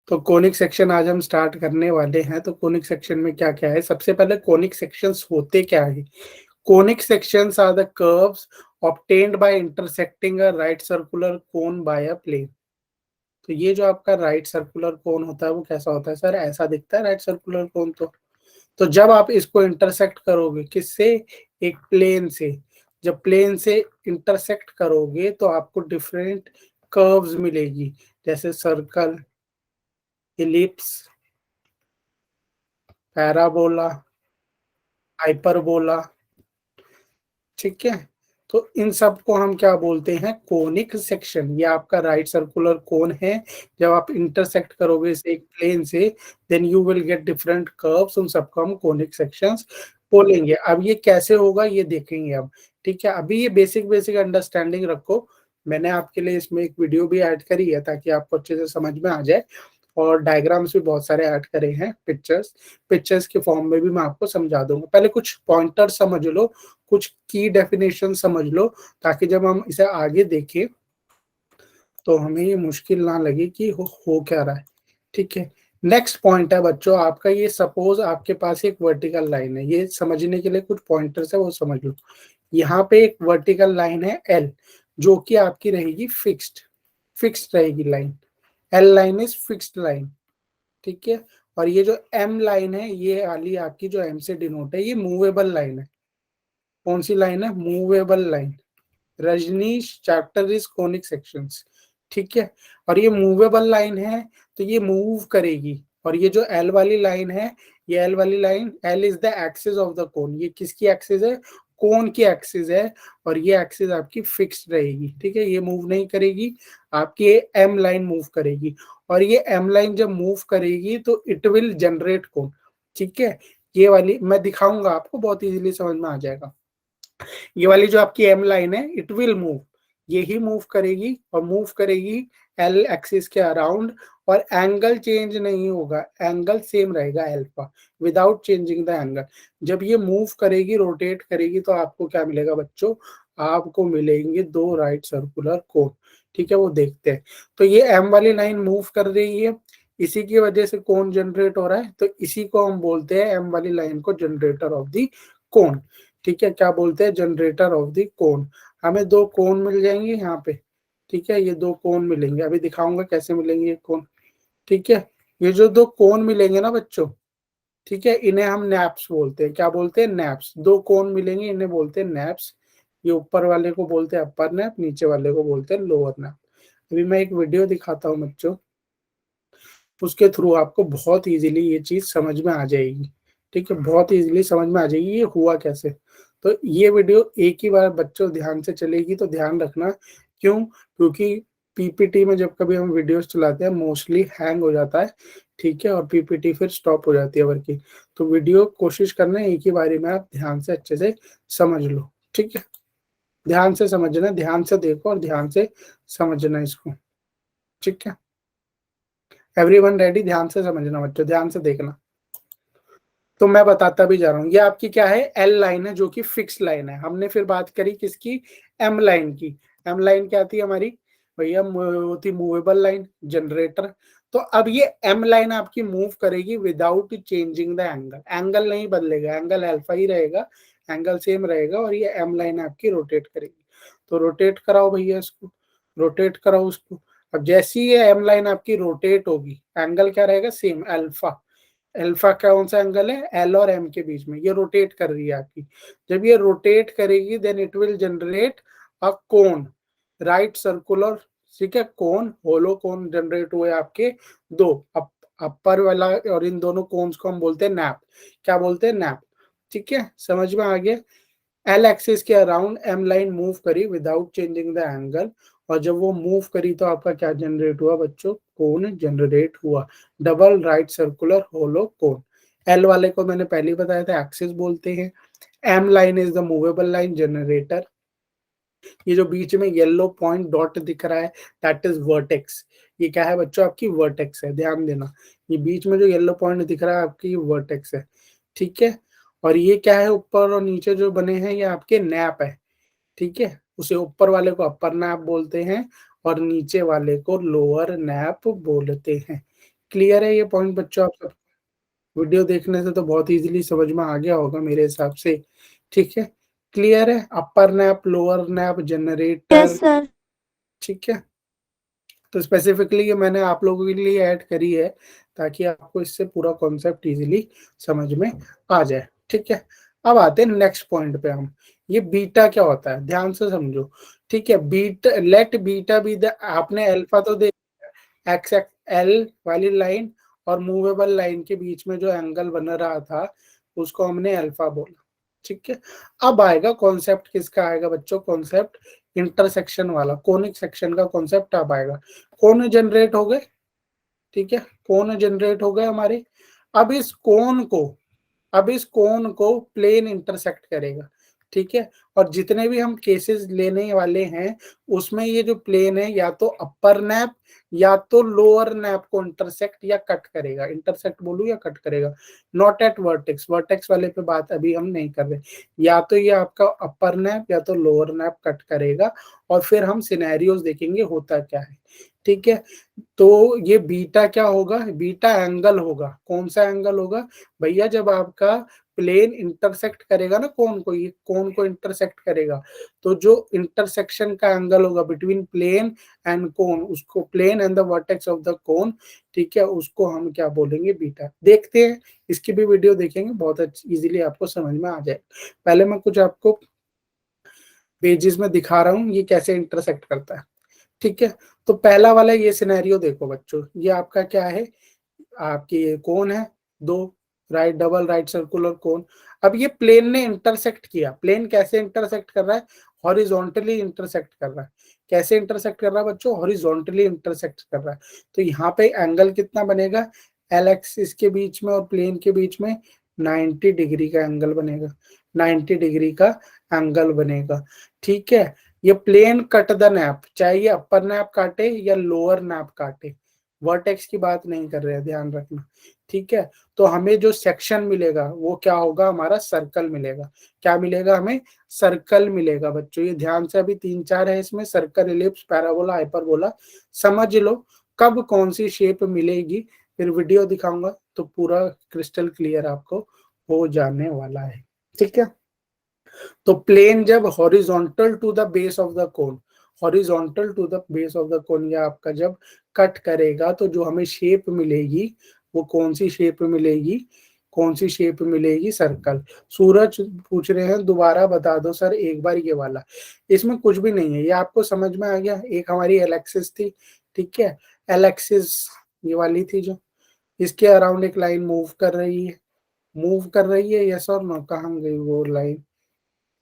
तो conic section आज हम स्टार्ट करने वाले हैं। तो कोनिक सेक्शन में क्या क्या है, सबसे पहले कोनिक सेक्शंस होते क्या है। Conic sections are the curves obtained by intersecting a right circular cone by a plane. तो ये जो आपका राइट सर्कुलर कोन होता है वो कैसा होता है सर, ऐसा दिखता है राइट सर्कुलर कोन। तो जब आप इसको इंटरसेक्ट करोगे किससे, एक प्लेन से, जब प्लेन से इंटरसेक्ट करोगे तो आपको डिफरेंट कर्व्स मिलेगी, जैसे सर्कल, इलिप्स, पैराबोला, हाइपरबोला। ठीक है, तो इन सब को हम क्या बोलते हैं, कोनिक सेक्शन। ये आपका राइट सर्कुलर कोन है, जब आप इंटरसेक्ट करोगे इसे एक प्लेन से, then you will get different curves, उन सबको हम कोनिक सेक्शंस बोलेंगे। अब ये कैसे होगा ये देखेंगे अब। ठीक है, अभी ये बेसिक बेसिक अंडरस्टैंडिंग रखो। मैंने आपके लिए इसमें एक वीडियो भी ऐड करी है ताकि आपको अच्छे से समझ में आ जाए, और डायग्राम्स भी बहुत सारे ऐड करे हैं, पिक्चर्स, पिक्चर्स के फॉर्म में भी मैं आपको समझा दूंगा। पहले कुछ पॉइंटर समझ लो, कुछ की डेफिनेशन समझ लो, ताकि जब हम इसे आगे देखें तो हमें ये मुश्किल ना लगे कि हो क्या रहा है। ठीक है, नेक्स्ट पॉइंट है बच्चों आपका, ये सपोज आपके पास एक वर्टिकल लाइन है, ये समझने के लिए कुछ पॉइंटर्स है वो समझ लो। यहाँ पे एक वर्टिकल लाइन है एल, जो कि आपकी रहेगी फिक्स्ड, फिक्स्ड रहेगी line. L line is fixed line. ठीक है, और ये जो एम लाइन है, ये वाली आपकी जो एम से डिनोट है, ये मूवेबल लाइन है। कौन सी लाइन है, movable line. Rajneesh chapter is conic sections. ठीक है, और ये मूवेबल लाइन है तो ये मूव करेगी। और ये जो एल वाली लाइन है, ये एल वाली line, L is the axis of the cone. ये किसकी एक्सिस है, कोन की एक्सिस है, और ये एक्सिस आपकी फिक्स्ड रहेगी। ठीक है, ये मूव नहीं करेगी, आपकी ये एम लाइन मूव करेगी। और ये एम लाइन जब मूव करेगी तो इट विल जनरेट कोन। ठीक है, ये वाली मैं दिखाऊंगा आपको, बहुत इजीली समझ में आ जाएगा। ये वाली जो आपकी एम लाइन है, इट विल मूव, ये ही मूव करेगी, और मूव करेगी एल एक्सिस के अराउंड, और एंगल चेंज नहीं होगा, एंगल सेम रहेगा alpha, without changing the angle. जब ये मूव करेगी, रोटेट करेगी, तो आपको क्या मिलेगा बच्चों, आपको मिलेंगे दो राइट सर्कुलर कोन। ठीक है, वो देखते हैं। तो ये एम वाली लाइन मूव कर रही है, इसी की वजह से कोन जनरेट हो रहा है, तो इसी को हम बोलते हैं एम वाली लाइन को जनरेटर ऑफ द कोन। ठीक है, क्या बोलते हैं, जनरेटर ऑफ द कोन। हमें दो कोन मिल जाएंगे यहाँ पे। ठीक है, ये दो कोन मिलेंगे, अभी दिखाऊंगा कैसे मिलेंगे ये कोन। ठीक है, ये जो दो कोन मिलेंगे ना बच्चों, ठीक है, इन्हें हम नैप्स बोलते हैं। क्या बोलते हैं, नैप्स। दो कोन मिलेंगे, इन्हें बोलते हैं नैप्स। ये ऊपर वाले को बोलते हैं अपर नैप, नीचे वाले को बोलते हैं लोअर नैप। अभी मैं एक वीडियो दिखाता हूँ बच्चों, उसके थ्रू आपको बहुत इजीली ये चीज समझ में आ जाएगी। ठीक है, बहुत इजीली समझ में आ जाएगी ये हुआ कैसे। तो ये वीडियो एक ही बार बच्चों ध्यान से चलेगी, तो ध्यान रखना। क्यों, क्योंकि पीपीटी में जब कभी हम वीडियोस चलाते हैं मोस्टली हैंग हो जाता है। ठीक है, और पीपीटी फिर स्टॉप हो जाती है वर्किंग। तो वीडियो कोशिश करना एक ही बारी में आप ध्यान से अच्छे से समझ लो। ठीक है, ध्यान से समझना, ध्यान से देखो और ध्यान से समझना इसको। ठीक है, एवरीवन रेडी, ध्यान से समझना बच्चों, ध्यान से देखना। तो मैं बताता भी जा रहा हूँ, ये आपकी क्या है, एल लाइन है, जो कि फिक्स लाइन है। हमने फिर बात करी किसकी, एम लाइन की। एम लाइन क्या थी हमारी भैया, होती मूवेबल लाइन, जनरेटर। तो अब ये एम लाइन आपकी मूव करेगी without changing the angle, angle नहीं बदलेगा, एंगल अल्फा ही रहेगा, एंगल सेम रहेगा, और ये एम लाइन आपकी रोटेट करेगी। तो रोटेट कराओ भैया इसको, रोटेट कराओ उसको। अब जैसी ये एम लाइन आपकी रोटेट होगी, एंगल क्या रहेगा, सेम अल्फा। अल्फा कौन सा एंगल है, एल और एम के बीच में, ये रोटेट कर रही है आपकी। जब ये रोटेट करेगी then it will generate a cone, right circular. ठीक है, कोन, होलो कोन जनरेट हुए आपके दो, अपर वाला, और इन दोनों कोन्स को हम बोलते हैं नैप। क्या बोलते हैं, नैप। ठीक है, समझ में आ गया। एल एक्सिस के अराउंड एम लाइन मूव करी विदाउट चेंजिंग द एंगल, और जब वो मूव करी तो आपका क्या जनरेट हुआ बच्चों, कोन जनरेट हुआ, डबल राइट सर्कुलर होलो कोन। एल वाले को मैंने पहले ही बताया था एक्सिस बोलते हैं। M line is the movable line, generator. ये जो बीच में येलो पॉइंट डॉट दिख रहा है, दैट इज वर्टेक्स। ये क्या है बच्चों, आपकी वर्टेक्स है, ध्यान देना। ये बीच में जो येलो पॉइंट दिख रहा है आपकी वर्टेक्स है। ठीक है, और ये क्या है, ऊपर और नीचे जो बने हैं ये आपके नैप है। ठीक है, उसे ऊपर वाले को अपर नैप बोलते हैं, और नीचे वाले को लोअर नैप बोलते हैं। क्लियर है ये पॉइंट बच्चों? आप सब वीडियो देखने से तो बहुत इजीली समझ में आ गया होगा मेरे हिसाब से, ठीक है? क्लियर है? Upper nappe, lower nappe, generator, yes sir. ठीक है? तो स्पेसिफिकली ये मैंने आप लोगों के लिए ऐड करी है ताकि आपको इससे पूरा कॉन्सेप्ट इजीली समझ में आ जाए, ठीक है? अब आते हैं नेक्स्ट पॉइंट पे हम। ये बीटा क्या होता है, ध्यान से समझो, ठीक है? Beta, let beta be the, आपने अल्फा तो देख, एक्स एल वाली लाइन और मूवेबल लाइन के बीच में जो एंगल बन रहा था उसको हमने अल्फा बोला, ठीक है? अब आएगा कॉन्सेप्ट, किसका आएगा बच्चों? कॉन्सेप्ट इंटरसेक्शन वाला, कोनिक सेक्शन का कॉन्सेप्ट अब आएगा। कोण जनरेट हो गए, ठीक है? कोण जनरेट हो गए हमारे। अब इस कोण को, अब इस कोण को प्लेन इंटरसेक्ट करेगा, ठीक है? और जितने भी हम केसेस लेने वाले हैं उसमें ये जो प्लेन है या तो अपर नैप या तो लोअर नैप को इंटरसेक्ट या कट करेगा। इंटरसेक्ट बोलूं या कट करेगा, नॉट एट वर्टेक्स, वर्टेक्स वाले पे बात अभी हम नहीं कर रहे। या तो ये आपका अपर नैप या तो लोअर नैप कट करेगा, और फिर हम सिनेरियोज देखेंगे होता क्या है, ठीक है? तो ये बीटा क्या होगा? बीटा एंगल होगा। कौन सा एंगल होगा भैया? जब आपका प्लेन इंटरसेक्ट करेगा ना कोन को, ये कोन को इंटरसेक्ट करेगा, तो जो इंटरसेक्शन का एंगल होगा बिटवीन प्लेन एंड कोन, उसको plane and the vertex of the cone, ठीक है, उसको हम क्या बोलेंगे? बीटा। देखते हैं, इसकी भी वीडियो देखेंगे, बहुत इजीली आपको समझ में आ जाए। पहले मैं कुछ आपको पेजेस में दिखा रहा हूँ ये कैसे इंटरसेक्ट करता है, ठीक है? तो पहला वाला ये सिनेरियो देखो बच्चों, ये आपका क्या है? आपकी ये कोन है, दो राइट, डबल राइट सर्कुलर कोन। अब ये प्लेन ने इंटरसेक्ट किया। प्लेन कैसे इंटरसेक्ट कर रहा है? हॉरिजॉन्टली इंटरसेक्ट कर रहा है। कैसे इंटरसेक्ट कर रहा है बच्चों? हॉरिजॉन्टली इंटरसेक्ट कर रहा है। तो यहाँ पे एंगल कितना बनेगा? एल एक्सिस के बीच में और प्लेन के बीच में 90 डिग्री का एंगल बनेगा, 90 डिग्री का एंगल बनेगा, ठीक है? ये प्लेन कट द नैप, चाहे ये अपर नैप काटे या लोअर नैप काटे, वर्टेक्स की बात नहीं कर रहे हैं, ध्यान रखना, ठीक है? तो हमें जो सेक्शन मिलेगा वो क्या होगा? हमारा सर्कल मिलेगा। क्या मिलेगा हमें? सर्कल मिलेगा बच्चों। ये ध्यान से, अभी 3-4 है इसमें, सर्कल, इलिप्स, पैराबोला, हाइपरबोला, समझ लो कब कौन सी शेप मिलेगी। फिर वीडियो दिखाऊंगा तो पूरा क्रिस्टल क्लियर आपको हो जाने वाला है, ठीक है? तो प्लेन जब horizontal to the base of the cone, horizontal to the base of the cone, या आपका जब कट करेगा तो जो हमें शेप मिलेगी वो कौन सी शेप मिलेगी? कौन सी शेप मिलेगी? सर्कल। सूरज पूछ रहे हैं दोबारा बता दो सर एक बार ये वाला। इसमें कुछ भी नहीं है, ये आपको समझ में आ गया। एक हमारी एलेक्सिस थी, ठीक है? एलेक्सिस ये वाली थी जो, इसके अराउंड एक लाइन मूव कर रही है, मूव कर रही है, यस और नो? कहाँ गई वो लाइन?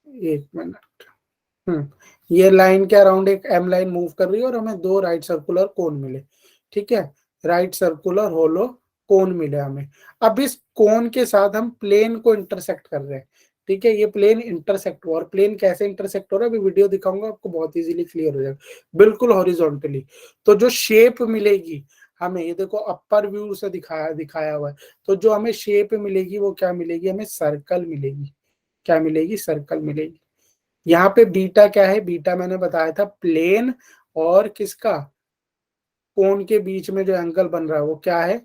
एक मिनट। ये लाइन के अराउंड एक एम लाइन मूव कर रही है और हमें दो राइट सर्कुलर कोन मिले, ठीक है? राइट सर्कुलर होलो कोन मिले हमें। अब इस कोन के साथ हम प्लेन को इंटरसेक्ट कर रहे हैं, ठीक है? ये प्लेन इंटरसेक्ट हुआ, और प्लेन कैसे इंटरसेक्ट हो रहा है अभी वीडियो दिखाऊंगा आपको, बहुत इजीली क्लियर हो जाएगा, बिल्कुल हॉरिजॉन्टली। तो जो शेप मिलेगी हमें, ये देखो अपर व्यू से दिखाया दिखाया हुआ है, तो जो हमें शेप मिलेगी वो क्या मिलेगी? हमें सर्कल मिलेगी। क्या मिलेगी? सर्कल मिलेगी। यहाँ पे बीटा क्या है? बीटा मैंने बताया था प्लेन और किसका? कोन के बीच में जो एंगल बन रहा है वो क्या है?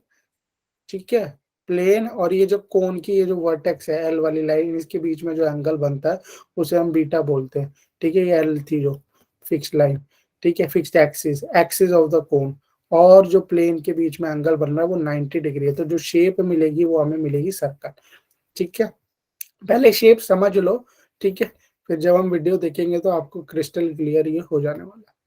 ठीक है, प्लेन और ये जो कोन की ये जो वर्टेक्स है एल वाली लाइन, इसके बीच में जो एंगल बनता है उसे हम बीटा बोलते हैं, ठीक है? ये एल थी जो फिक्स्ड लाइन, ठीक है, fixed axis, axis of the कोन, और जो प्लेन के बीच में एंगल बन रहा है वो 90 डिग्री है। तो जो शेप मिलेगी वो हमें मिलेगी सर्कल, ठीक है? पहले शेप समझ लो, ठीक है? फिर जब हम वीडियो देखेंगे तो आपको क्रिस्टल क्लियर ये हो जाने वाला है।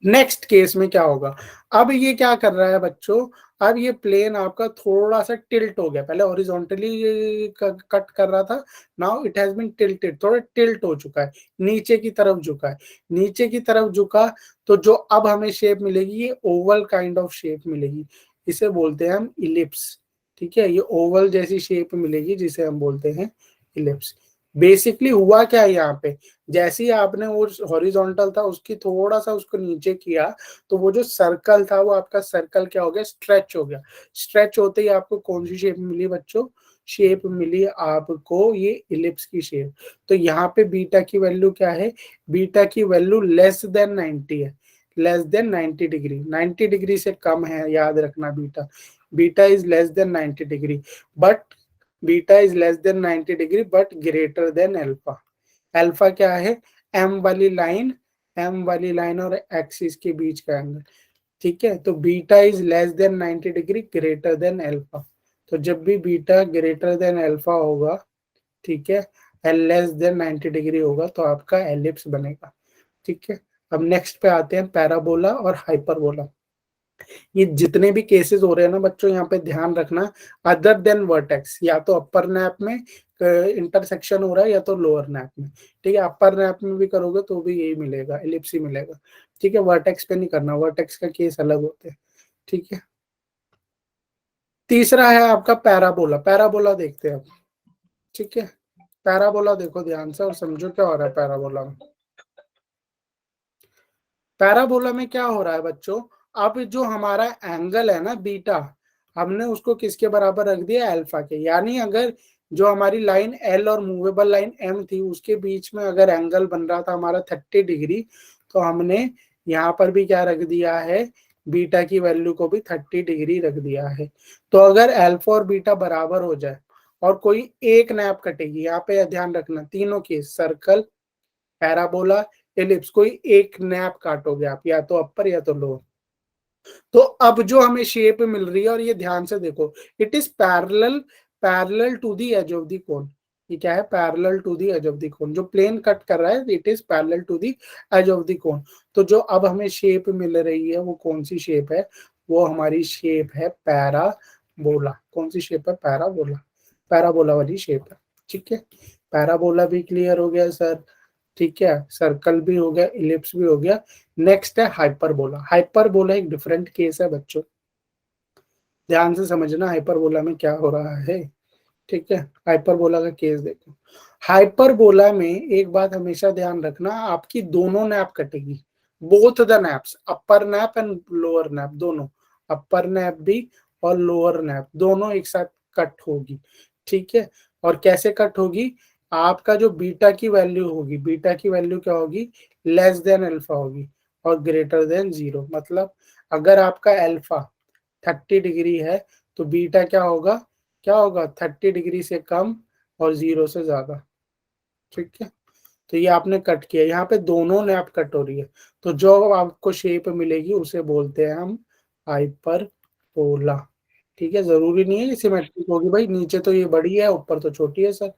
नेक्स्ट केस में क्या होगा? अब ये क्या कर रहा है बच्चों? अब ये प्लेन आपका थोड़ा सा टिल्ट हो गया, पहले हॉरिजॉन्टली कट कर रहा था, now it has been tilted, थोड़ा टिल्ट हो चुका है, नीचे की तरफ झुका है, नीचे की तरफ झुका। तो जो अब हमें शेप मिलेगी ये ओवल काइंड ऑफ शेप मिलेगी, इसे बोलते हैं हम इलिप्स, ठीक है? ये ओवल जैसी शेप मिलेगी जिसे हम बोलते हैं इलिप्स। बेसिकली हुआ क्या है यहाँ पे? जैसे ही आपने वो हॉरिजॉन्टल था उसकी थोड़ा सा उसको नीचे किया, तो वो जो सर्कल था वो आपका सर्कल क्या हो गया? स्ट्रेच हो गया। स्ट्रेच होते ही आपको कौन सी शेप मिली बच्चों? शेप मिली आपको ये इलिप्स की शेप। तो यहाँ पे बीटा की वैल्यू क्या है? बीटा की वैल्यू लेस देन 90 है, लेस देन 90 डिग्री, 90 डिग्री से कम है, याद रखना beta, beta is less than 90 degree, but beta is less than 90 degree but greater than alpha. Alpha क्या है, एम वाली लाइन, एम वाली लाइन और एक्सिस के बीच का एंगल, ठीक है। तो beta is less than 90 degree greater than alpha, तो जब भी बीटा ग्रेटर देन अल्फा होगा, ठीक है, एल लेस देन 90 डिग्री होगा, तो आपका एलिप्स बनेगा, ठीक है। अब नेक्स्ट पे आते हैं पैराबोला और हाइपरबोला। ये जितने भी केसेस हो रहे हैं ना बच्चों, यहाँ पे ध्यान रखना, अदर देन वर्टेक्स, या तो अपर नैप में इंटरसेक्शन हो रहा है या तो लोअर नैप में, ठीक है। अपर नैप में भी करोगे तो भी यही मिलेगा, एलिप्स ही मिलेगा, ठीक है। वर्टेक्स पे नहीं करना, वर्टेक्स का केस अलग होते हैं, ठीक है। तीसरा है आपका पैराबोला, पैराबोला देखते हैं अब, ठीक है। पैराबोला देखो ध्यान से और समझो क्या हो रहा है पैराबोला में। पैराबोला में क्या हो रहा है बच्चों, अब जो हमारा एंगल है ना बीटा, हमने उसको किसके बराबर रख दिया, अल्फा के, यानी अगर जो हमारी लाइन एल और मूवेबल लाइन एम थी उसके बीच में अगर एंगल बन रहा था हमारा 30 डिग्री, तो हमने यहाँ पर भी क्या रख दिया है, बीटा की वैल्यू को भी 30 डिग्री रख दिया है। तो अगर अल्फा और बीटा बराबर हो जाए और कोई एक नैप कटेगी, यहाँ पे ध्यान रखना तीनों की, सर्कल, पैराबोला, एलिप्स, कोई एक नैप काटोगे आप, या तो अपर या तो लोअर, तो अब जो हमें शेप मिल रही है, और ये ध्यान से देखो, it is parallel, parallel to the edge of the cone, ये क्या है, parallel to the edge of the cone, जो प्लेन कट कर रहा है it is parallel to the edge of the cone. तो जो अब हमें शेप मिल रही है वो कौन सी शेप है, वो हमारी शेप है पैराबोला। कौन सी शेप है, पैराबोला, पैराबोला वाली शेप है, ठीक है। पैराबोला भी क्लियर हो गया सर, ठीक है, सर्कल भी हो गया, इलिप्स भी हो गया। नेक्स्ट है हाइपरबोला। हाइपरबोला एक डिफरेंट केस है बच्चों, ध्यान से समझना हाइपरबोला में क्या हो रहा है, ठीक है। हाइपरबोला का केस देखो, हाइपरबोला में एक बात हमेशा ध्यान रखना, आपकी दोनों नैप कटेगी, both the naps, upper nap and lower nap दोनों, अपर नैप भी और लोअर नैप दोनों एक साथ कट होगी, ठीक है। और कैसे कट होगी, आपका जो बीटा की वैल्यू होगी, बीटा की वैल्यू क्या होगी, लेस देन अल्फा होगी और ग्रेटर देन जीरो, मतलब अगर आपका अल्फा 30 डिग्री है तो बीटा क्या होगा, क्या होगा, 30 डिग्री से कम और जीरो से ज्यादा, ठीक है। तो ये आपने कट किया, यहाँ पे दोनों नैप कट हो रही है, तो जो आपको शेप मिलेगी उसे बोलते हैं हम हाइपरबोला, ठीक है। जरूरी नहीं है ये सिमेट्रिक होगी भाई, नीचे तो ये बड़ी है ऊपर तो छोटी है सर,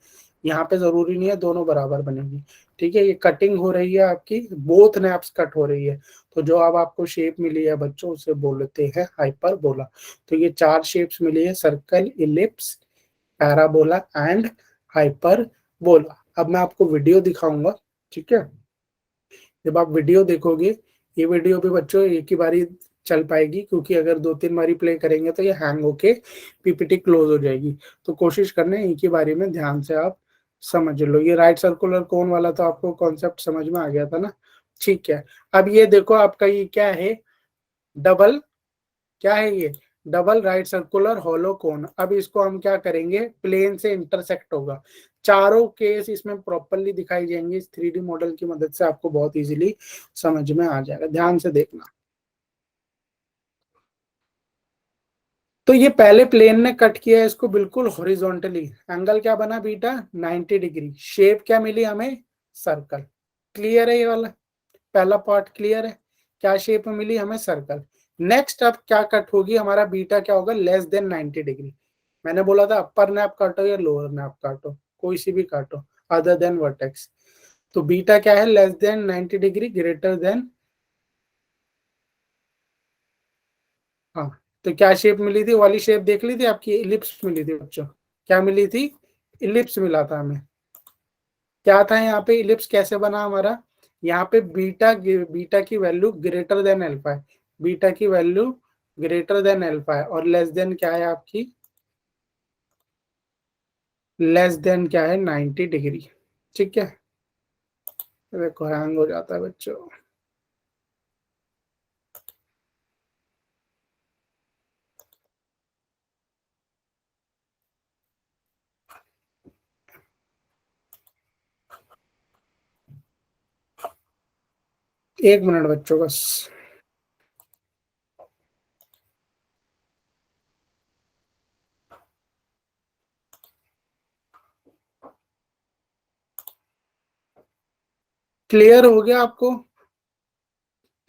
यहाँ पे जरूरी नहीं है दोनों बराबर बनेगी, ठीक है। ये कटिंग हो रही है आपकी, बोथ नैप्स कट हो रही है, तो जो अब आपको शेप मिली है बच्चों उसे बोलते हैं हाइपरबोला। तो ये चार शेप्स मिली है, circle, ellipse, parabola and hyperbola. अब मैं आपको वीडियो दिखाऊंगा, ठीक है। जब आप वीडियो देखोगे, ये वीडियो भी बच्चों एक ही बारी चल पाएगी, क्योंकि अगर 2-3 बारी प्ले करेंगे तो ये हैंग होके पीपीटी क्लोज हो जाएगी, तो कोशिश करने एक ही बारी में ध्यान से आप समझ लो। ये राइट सर्कुलर कोन वाला तो आपको कॉन्सेप्ट समझ में आ गया था ना, ठीक है। अब ये देखो आपका ये क्या है, डबल, क्या है ये, डबल राइट सर्कुलर हॉलो कोन। अब इसको हम क्या करेंगे, प्लेन से इंटरसेक्ट होगा, चारों केस इसमें प्रॉपरली दिखाई जाएंगे, इस 3D मॉडल की मदद से आपको बहुत इजीली समझ में आ जाएगा, ध्यान से देखना। तो ये पहले प्लेन ने कट किया है इसको बिल्कुल हॉरिजॉन्टली, एंगल क्या बना बीटा 90 डिग्री, शेप क्या मिली हमें, सर्कल, क्लियर है ये वाला, पहला पार्ट क्लियर है, क्या शेप मिली हमें, सर्कल। नेक्स्ट अब क्या कट होगी, हमारा बीटा क्या होगा, लेस देन 90 डिग्री, मैंने बोला था अपर नैप काटो या लोअर नैप काटो, कोई सी भी काटो अदर देन वर्टेक्स। तो बीटा क्या है, less than 90 degree greater than, हाँ। तो क्या शेप मिली थी, वाली शेप देख ली थी आपकी, इलिप्स मिली थी बच्चों, क्या मिली थी, इलिप्स मिला था हमें। क्या था यहाँ पे, इलिप्स कैसे बना हमारा, यहाँ पे बीटा, बीटा की वैल्यू ग्रेटर देन अल्फा है, बीटा की वैल्यू ग्रेटर देन अल्फा है, और लेस देन क्या है आपकी, लेस देन क्या है 90 डिग्री, ठीक है। देखो हैंग हो जाता है बच्चों, एक मिनट बच्चों बस। क्लियर हो गया आपको?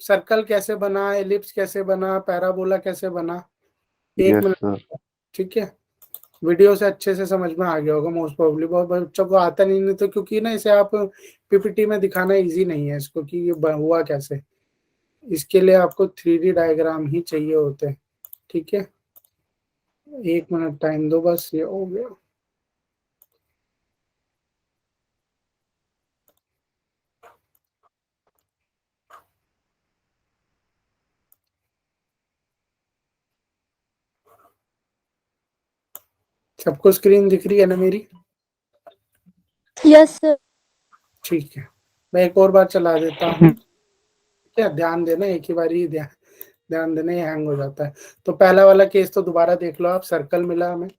सर्कल कैसे बना, एलिप्स कैसे बना, पैराबोला कैसे बना? एक यस मिनट, सर। ठीक है। वीडियो से अच्छे से समझ में आ गया होगा मोस्ट प्रोबेबली। बहुत बच्चों को आता नहीं तो, क्योंकि ना इसे आप पीपीटी में दिखाना इजी नहीं है इसको कि ये हुआ कैसे। इसके लिए आपको 3D डायग्राम ही चाहिए होते हैं, ठीक है। 1 मिनट टाइम दो, बस ये हो गया। सबको स्क्रीन दिख रही है ना मेरी? Yes sir. ठीक है, मैं एक और बार चला देता हूँ। क्या ध्यान देना, एक ही बार ही ध्यान देना, ये हैंग हो जाता है। तो पहला वाला केस तो दोबारा देख लो आप। सर्कल मिला हमें,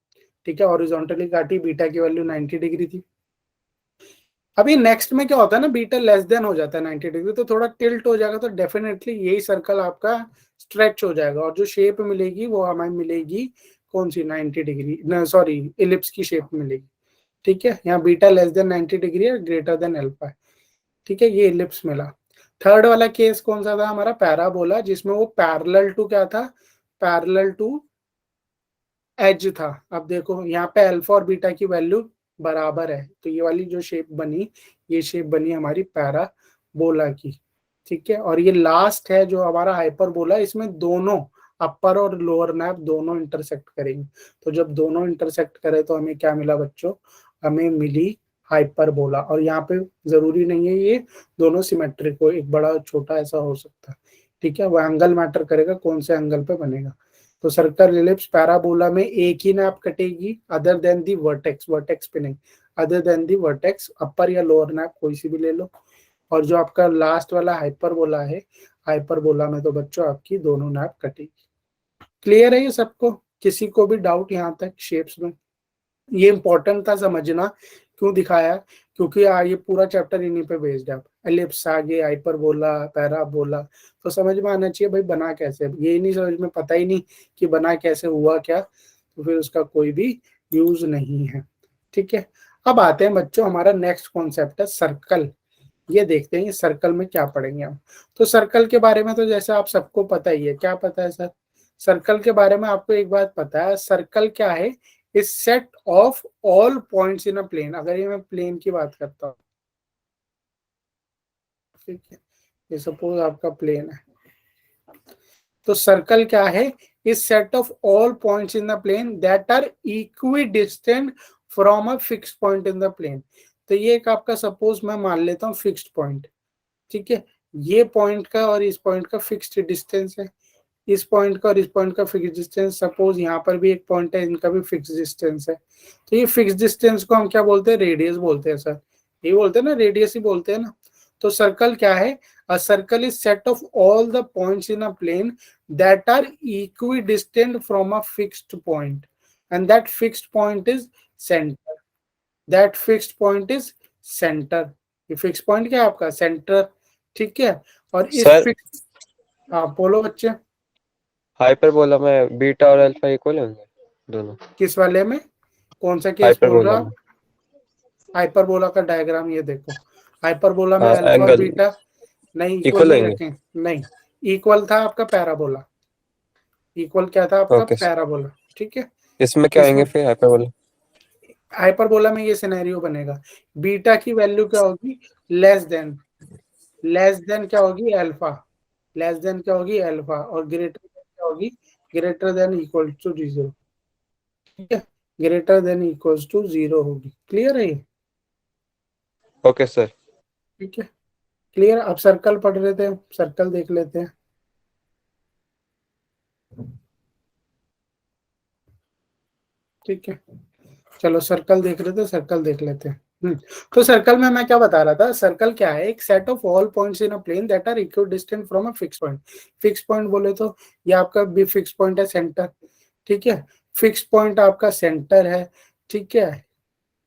ठीक है, हॉरिजॉन्टली काटी, बीटा की वैल्यू 90 डिग्री थी। अभी नेक्स्ट में क्या होता है ना, बीटा लेस देन हो जाता है 90 डिग्री, तो थोड़ा टिल्ट हो जाएगा, तो डेफिनेटली यही सर्कल आपका स्ट्रेच हो जाएगा, और जो शेप मिलेगी वो हमें मिलेगी कौन सी, 90 डिग्री, सॉरी इलिप्स की शेप मिलेगी, ठीक है। यहाँ बीटा लेस देन 90 डिग्री है, ग्रेटर देन अल्फा है, ठीक है, ये इलिप्स मिला। थर्ड वाला केस कौन सा था हमारा, पैराबोला, जिसमें वो पैरेलल टू क्या था, पैरेलल टू एज था। अब देखो यहाँ पे अल्फा और बीटा की वैल्यू बराबर है, तो ये वाली जो शेप बनी, ये शेप बनी हमारी पैराबोला की, ठीक है। और ये लास्ट है जो हमारा हाइपरबोला, इसमें दोनों अपर और लोअर नैप दोनों इंटरसेक्ट करेंगे। तो जब दोनों इंटरसेक्ट करे तो हमें क्या मिला बच्चों, हमें मिली हाइपरबोला। और यहाँ पे जरूरी नहीं है ये दोनों सिमेट्रिक हो, एक बड़ा छोटा ऐसा हो सकता है, ठीक है। वो एंगल मैटर करेगा, कौन से एंगल पे बनेगा। तो सर्कल इलिप्स पैराबोला में एक ही नैप कटेगी, अदर देन दी वर्टेक्स, वर्टेक्स पे नहीं, अदर देन दी वर्टेक्स, अपर या लोअर नैप कोई सी भी ले लो। और जो आपका लास्ट वाला हाइपरबोला है, हाइपरबोला में तो बच्चों आपकी दोनों नैप कटेगी। क्लियर है ये सबको? किसी को भी डाउट यहाँ तक शेप्स में? ये इंपॉर्टेंट था समझना, क्यों दिखाया, क्योंकि ये पूरा चैप्टर इन्हीं पे बेस्ड है। एलिप्स आगे, हाइपरबोला, पैराबोला, तो समझ में आना चाहिए भाई बना कैसे। ये नहीं समझ में, पता ही नहीं कि बना कैसे, हुआ क्या, तो फिर उसका कोई भी यूज नहीं है, ठीक है। अब आते हैं बच्चों, हमारा नेक्स्ट कॉन्सेप्ट है सर्कल। ये देखते हैं ये सर्कल में क्या पढ़ेंगे हम। तो सर्कल के बारे में तो जैसे आप सबको पता ही है, क्या पता है सर? सर्कल के बारे में आपको एक बात पता है, सर्कल क्या है, is set of all points in a plane. अगर ये मैं प्लेन की बात करता हूँ, ठीक है, ये सपोज आपका प्लेन है, तो सर्कल क्या है, is set of all points in the plane that are equidistant from a fixed point in the plane. तो ये एक आपका सपोज मैं मान लेता हूँ फिक्स्ड पॉइंट, ठीक है। ये पॉइंट का और इस पॉइंट का फिक्स्ड डिस्टेंस है, इस पॉइंट का और इस पॉइंट का फिक्स डिस्टेंस। सपोज यहाँ पर भी एक पॉइंट है, इनका भी फिक्स डिस्टेंस है। तो ये फिक्स डिस्टेंस को हम क्या बोलते हैं, रेडियस बोलते हैं सर। ये बोलते हैं ना, रेडियस ही बोलते हैं ना। तो सर्कल क्या है, a circle is set of all the points in a plane that are equidistant from a fixed point, and that fixed point is centre. That fixed point is centre. ये fix point क्या है आपका, centre, ठीक है। और इस sir fix, हाँ बोलो बच्चे। हाइपरबोला में बीटा और अल्फा इक्वल होंगे दोनों? किस वाले में, कौन सा केस बोल रहा हाइपरबोला आप? में हाइपरबोला का डायग्राम ये देखो, हाइपरबोला में हाँ, अल्फा और एंगल बीटा नहीं इक्वल इक्वल नहीं होंगे। रखें, नहीं, इक्वल था आपका पैराबोला। इक्वल क्या था आपका, ओके, पैराबोला, ठीक है। इसमें क्या आएंगे इसमें फिर हाइपरबोला? हाइपरबोला में ये सिनेरियो बनेगा, बीटा की वैल्यू क्या होगी, लेस देन, लेस देन क्या होगी, अल्फा, लेस देन क्या होगी, अल्फा, और ग्रेटर देन क्या होगी, greater than equal to zero, ठीक है, greater than equal to zero होगी। क्लियर है ये? Okay sir. ठीक है, क्लियर। अब सर्कल पढ़ रहे थे, सर्कल देख लेते हैं, ठीक है। चलो सर्कल देख रहे थे, सर्कल देख लेते हैं। तो सर्कल में मैं क्या बता रहा था, सर्कल क्या है, एक set of all points in a plane that are equal distant from a fix point. Fix point बोले तो ये आपका भी फिक्स पॉइंट है, सेंटर, ठीक है। फिक्स पॉइंट आपका सेंटर है, ठीक है।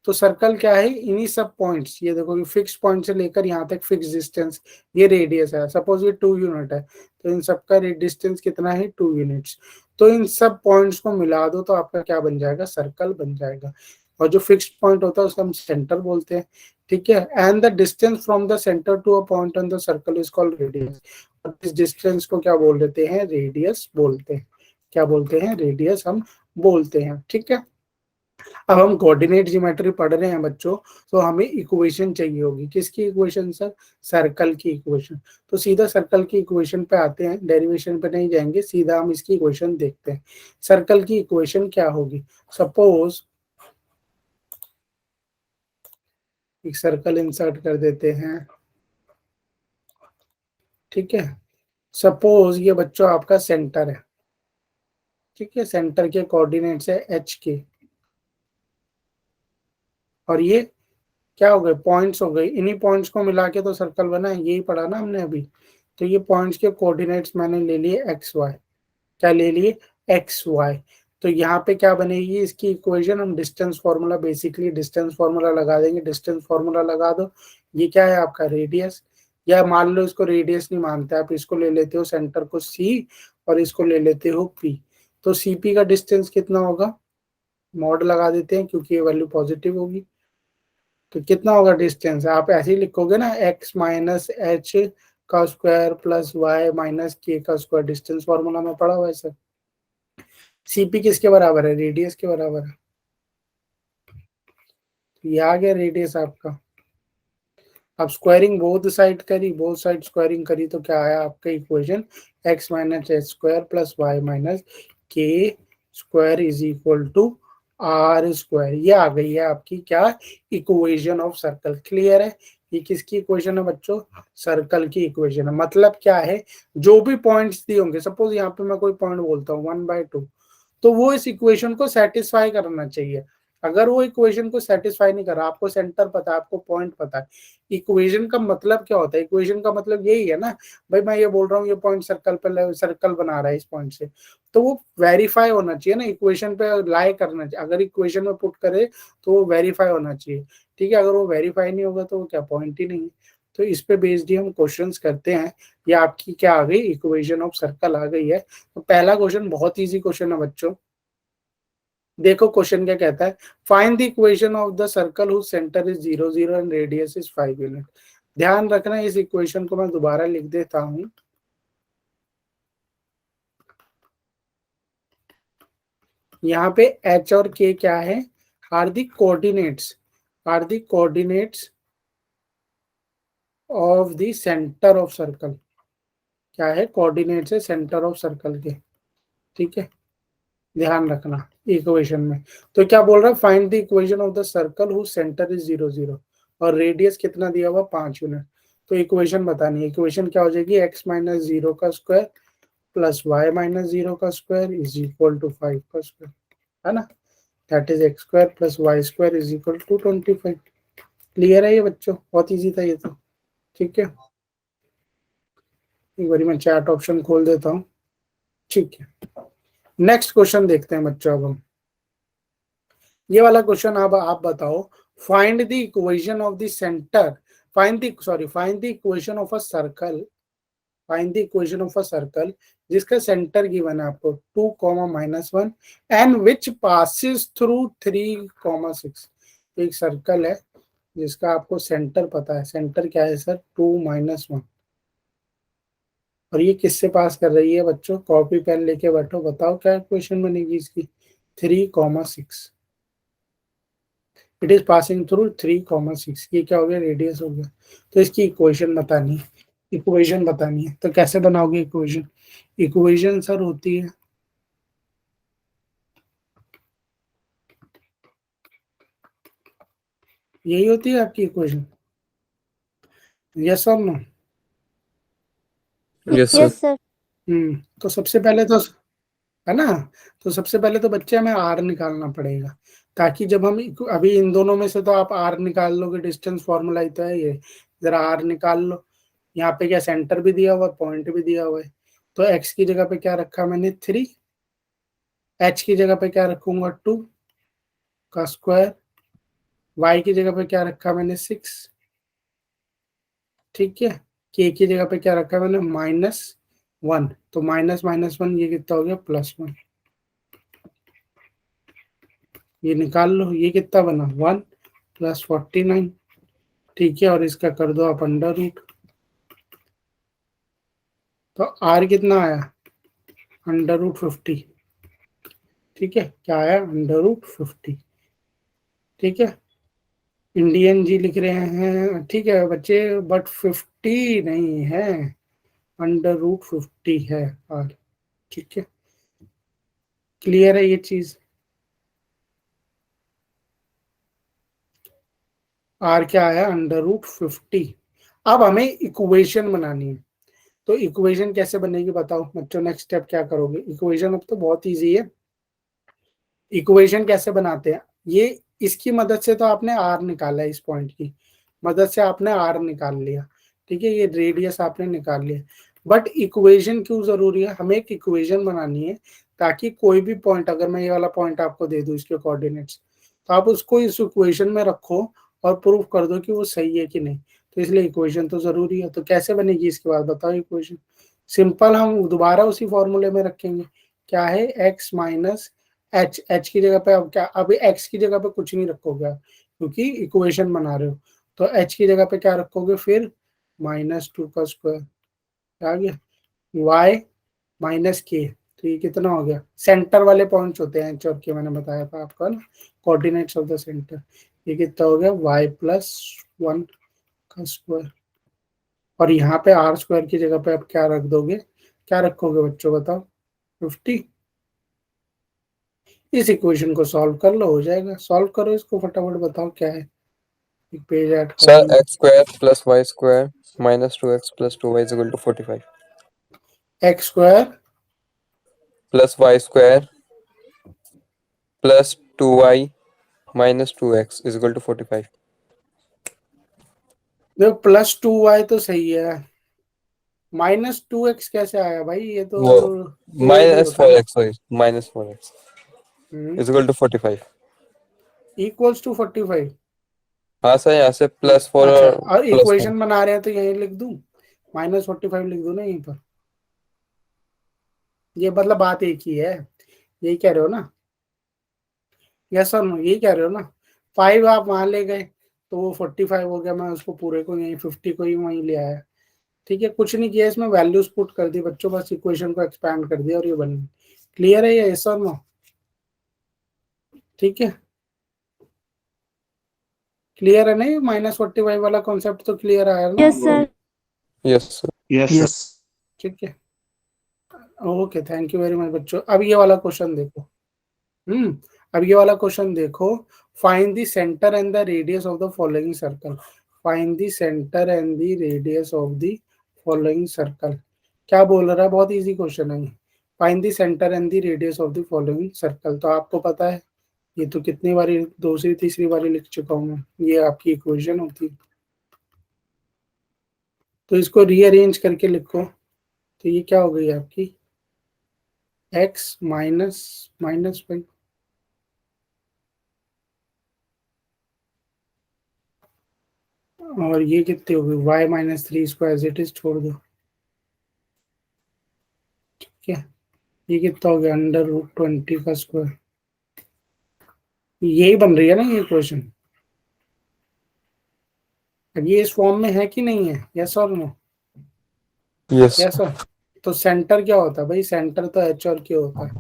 तो सर्कल क्या है, इन्हीं सब पॉइंट्स, ये देखो कि फिक्स पॉइंट से लेकर यहाँ तक फिक्स डिस्टेंस, ये रेडियस है, सपोज ये 2 यूनिट है, तो इन सबका डिस्टेंस कितना है, 2 यूनिट्स। तो इन सब पॉइंट्स को मिला दो तो आपका क्या बन जाएगा, सर्कल बन जाएगा। और जो फिक्स्ड पॉइंट होता है उसका हम सेंटर बोलते हैं, ठीक है, and the distance from the centre to a point on the circle is called radius. और इस डिस्टेंस को क्या बोल देते हैं, रेडियस बोलते हैं। क्या बोलते हैं, रेडियस हम बोलते हैं। ठीक है, अब हम कोऑर्डिनेट ज्योमेट्री पढ़ रहे हैं बच्चों, तो हमें इक्वेशन चाहिए होगी। किसकी इक्वेशन सर, सर्कल की इक्वेशन। तो सीधा सर्कल की इक्वेशन पे आते हैं, डेरिवेशन पे नहीं जाएंगे, सीधा हम इसकी इक्वेशन देखते हैं। सर्कल की इक्वेशन क्या होगी, सपोज एक सर्कल इंसर्ट कर देते हैं। ठीक है, सपोज ये बच्चों आपका सेंटर है। ठीक है, सेंटर के कोऑर्डिनेट्स है एच के, और ये क्या हो गए, पॉइंट्स हो गए। इन्हीं पॉइंट्स को मिला के तो सर्कल बना है, यही पढ़ा ना हमने अभी। तो ये पॉइंट्स के कोऑर्डिनेट्स मैंने ले लिए एक्स वाई। क्या ले लिए, एक्स वाई। तो यहाँ पे क्या बनेगी इसकी इक्वेशन, हम distance formula, basically distance formula लगा देंगे। डिस्टेंस फार्मूला लगा दो, ये क्या है आपका रेडियस, या मान लो इसको रेडियस नहीं मानते आप, इसको ले लेते हो सेंटर को सी, और इसको ले लेते हो पी। तो सी पी का डिस्टेंस कितना होगा, मॉड लगा देते हैं क्योंकि ये वैल्यू पॉजिटिव होगी। तो कितना होगा डिस्टेंस, आप ऐसे ही लिखोगे ना, एक्स माइनस एच का square plus Y minus k का स्क्वायर, डिस्टेंस फॉर्मूला में पढ़ा हुआ है सर। सीपी किसके बराबर है, रेडियस के बराबर है। ये आ गया रेडियस आपका। अब स्क्वायरिंग बोथ साइड करी, बोथ साइड स्क्वायरिंग करी, तो क्या आया आपका equation, X minus H square plus Y minus K square is equal to are square. ये आ गई है आपकी क्या, इक्वेशन ऑफ सर्कल। क्लियर है, ये किसकी इक्वेशन है बच्चों, सर्कल की इक्वेशन है। मतलब क्या है, जो भी पॉइंट्स दिए होंगे, सपोज यहाँ पे मैं कोई पॉइंट बोलता हूँ 1/2, तो वो इस इक्वेशन को सेटिस्फाई करना चाहिए। अगर वो इक्वेशन को सेटिस्फाई नहीं कर रहा, आपको सेंटर पता है, आपको पॉइंट पता है, इक्वेशन का मतलब क्या होता है, इक्वेशन का मतलब यही है ना भाई, मैं ये बोल रहा हूँ ये पॉइंट सर्कल पे, सर्कल बना रहा है इस पॉइंट से, तो वो वेरीफाई होना चाहिए ना, इक्वेशन पे लाई करना चाहिए। अगर इक्वेशन में पुट करे तो वो वेरीफाई होना चाहिए। ठीक है, अगर वो वेरीफाई नहीं होगा तो वो क्या, पॉइंट ही नहीं है। तो इस पे बेस्ड ही हम क्वेश्चंस करते हैं। ये आपकी क्या आ गई, इक्वेशन ऑफ सर्कल आ गई है। तो पहला क्वेश्चन बहुत इजी क्वेश्चन है बच्चों। देखो क्वेश्चन क्या कहता है, find the equation of the circle whose centre is 0 0 and radius is 5 unit. ध्यान रखना, इस इक्वेशन को मैं दोबारा लिख देता हूं। यहाँ पे h और k क्या है, are the coordinates, are the coordinates of the centre of circle. क्या है, कोऑर्डिनेट्स है सेंटर ऑफ सर्कल के। ठीक है, ध्यान रखना इक्वेशन में। तो क्या बोल रहा है, find the equation of the circle whose centre is 0 0 और रेडियस कितना दिया हुआ, 5 यूनिट। तो इक्वेशन बतानी है, इक्वेशन क्या हो जाएगी, एक्स माइनस 0 का स्क्वायर प्लस वाई माइनस 0 का स्क्वायर इज इक्वल टू 5 का स्क्वायर, है ना। That is x square plus y square is equal to 25। Clear है ये बच्चों, बहुत इजी था ये तो। ठीक है, एक बार मैं चैट ऑप्शन खोल देता हूँ। ठीक है, नेक्स्ट क्वेश्चन देखते हैं बच्चों। अब हम ये वाला क्वेश्चन, अब आप बताओ, find the equation of the centre, find the equation of a circle, find the equation of a circle जिसका सेंटर गिवन है आपको 2, -1 एंड विच पासिस थ्रू 3, 6। एक सर्कल है जिसका आपको सेंटर पता है, सेंटर क्या है सर, 2, -1, और ये किससे पास कर रही है बच्चों, कॉपी पेन लेके बैठो, बताओ क्या इक्वेशन बनेगी इसकी, 3, 6। It is passing through 3, 6। ये क्या हो गया, रेडियस हो गया। तो इसकी इक्वेशन बतानी है, इक्वेशन बतानी है। तो कैसे बनाओगे इक्वेशन, इक्वेशन सर होती है, यही होती है आपकी इक्वेशन, यस और no. Yes sir. Yes sir. तो सबसे पहले तो, है ना, तो सबसे पहले तो बच्चे हमें आर निकालना पड़ेगा, ताकि जब हम अभी इन दोनों में से तो आप आर निकाल लोगे, डिस्टेंस फॉर्मूला ही तो है ये। जरा आर निकाल लो। यहाँ पे क्या, सेंटर भी दिया हुआ है, पॉइंट भी दिया हुआ है। तो एक्स की जगह पे क्या रखा मैंने, 3, एच की जगह पे क्या रखूंगा, 2 का स्क्वायर, वाई की जगह पे क्या रखा मैंने, 6। ठीक है, के की जगह पे क्या रखा मैंने, -1। तो -1 ये कितना हो गया, +1। ये निकाल लो, ये कितना बना, 1 + 49। ठीक है, और इसका कर दो आप अंडर रूट, तो आर कितना आया, अंडर रूट 50। ठीक है, क्या आया, अंडर रूट 50। ठीक है, इंडियन जी लिख रहे हैं, ठीक है बच्चे, बट 50 नहीं है, अंडर रूट 50 है आर। ठीक है, क्लियर है ये चीज, आर क्या आया, अंडर रूट 50। अब हमें इक्वेशन बनानी है, तो इक्वेशन कैसे बनेगी बताओ बच्चों, नेक्स्ट स्टेप क्या करोगे, इक्वेशन अब तो बहुत इजी है। इक्वेशन कैसे बनाते हैं, ये इसकी मदद से तो आपने आर निकाला है, इस पॉइंट की मदद से आपने आर निकाल लिया। ठीक है, ये रेडियस आपने निकाल लिया, बट इक्वेशन क्यों जरूरी है, हमें एक इक्वेशन बनानी है, ताकि कोई भी पॉइंट, अगर मैं ये वाला पॉइंट आपको दे दूं इसके कोऑर्डिनेट्स, तो आप उसको इस इक्वेशन में रखो और प्रूफ कर दो कि वो सही है कि नहीं। तो इसलिए इक्वेशन तो जरूरी है। तो कैसे बनेगी इसके बाद बताओ इक्वेशन, सिंपल, हम दोबारा उसी फॉर्मूले में रखेंगे, क्या है, एक्स माइनस एच, एच की जगह पे अब क्या, अभी एक्स की जगह पे कुछ नहीं रखोगे आप, क्योंकि इक्वेशन बना रहे हो, तो एच की जगह पे क्या रखोगे फिर, -2 का स्क्वायर, आ गया, वाई माइनस के, तो ये कितना हो गया, सेंटर वाले पॉइंट्स होते हैं एच और के, मैंने बताया था आपका ना, कोऑर्डिनेट्स ऑफ द सेंटर, ये कितना हो गया, वाई प्लस 1 का स्क्वायर, और यहाँ पे आर स्क्वायर की जगह पे आप क्या रख दोगे, क्या रखोगे बच्चों बताओ, 50। इस इक्वेशन को सॉल्व कर लो, हो जाएगा, सॉल्व करो इसको फटाफट, बताओ क्या है, एक पेज ऐड कर सर दूंगा। X square plus y square minus 2x plus 2y is equal to 45 x square, plus y square plus 2y minus 2x is equal to 45। देखो +2y तो सही है, -2x कैसे आया भाई, ये तो वो जोड़ के माइनस होता है फोर ना। X sorry minus 4x is equal to 45। Equals to 45। हाँ सर, यहाँ से +4 अच्छा, और और +1। इक्वेशन बना रहे हैं तो यही लिख दूं, -45 लिख दूं ना यहीं पर, ये मतलब बात एक ही है, यही कह रहे हो ना, यस और नो, यही कह रहे हो ना, 5 आप वहां ले गए तो वो 45 हो गया, मैं उसको पूरे को यहीं 50 को ही वहीं ले आया। ठीक है, कुछ नहीं किया इसमें, वैल्यूज पुट कर दी बच्चों, बस इक्वेशन को एक्सपैंड कर दिया और ये बन गई। क्लियर है ये, यस और नो, ठीक है, क्लियर है नहीं, -45 वाला कॉन्सेप्ट तो क्लियर आया ना। Yes sir. Yes sir. Yes. ठीक है, okay, thank you very much बच्चों। अब ये वाला क्वेश्चन देखो, अब ये वाला क्वेश्चन देखो, find the centre and the radius of the following circle, find the centre and the radius of the following circle. क्या बोल रहा है, बहुत इजी क्वेश्चन है, find the centre and the radius of the following circle, तो आपको पता है, ये तो कितनी बारी, दूसरी तीसरी बारी लिख चुका हूँ मैं, ये आपकी इक्वेशन होती है, तो इसको रीअरेंज करके लिखो, तो ये क्या हो गई आपकी, एक्स माइनस -5, और ये कितनी होगी, y -3 इसको एज इट इज छोड़ दो। ठीक है, ये कितना हो गया, √20 का स्क्वायर, यही बन रही है ना ये क्वेश्चन, अब ये इस फॉर्म में है कि नहीं है, यस और नो, यस यस और, तो सेंटर क्या होता है भाई, सेंटर तो एच और के होता है,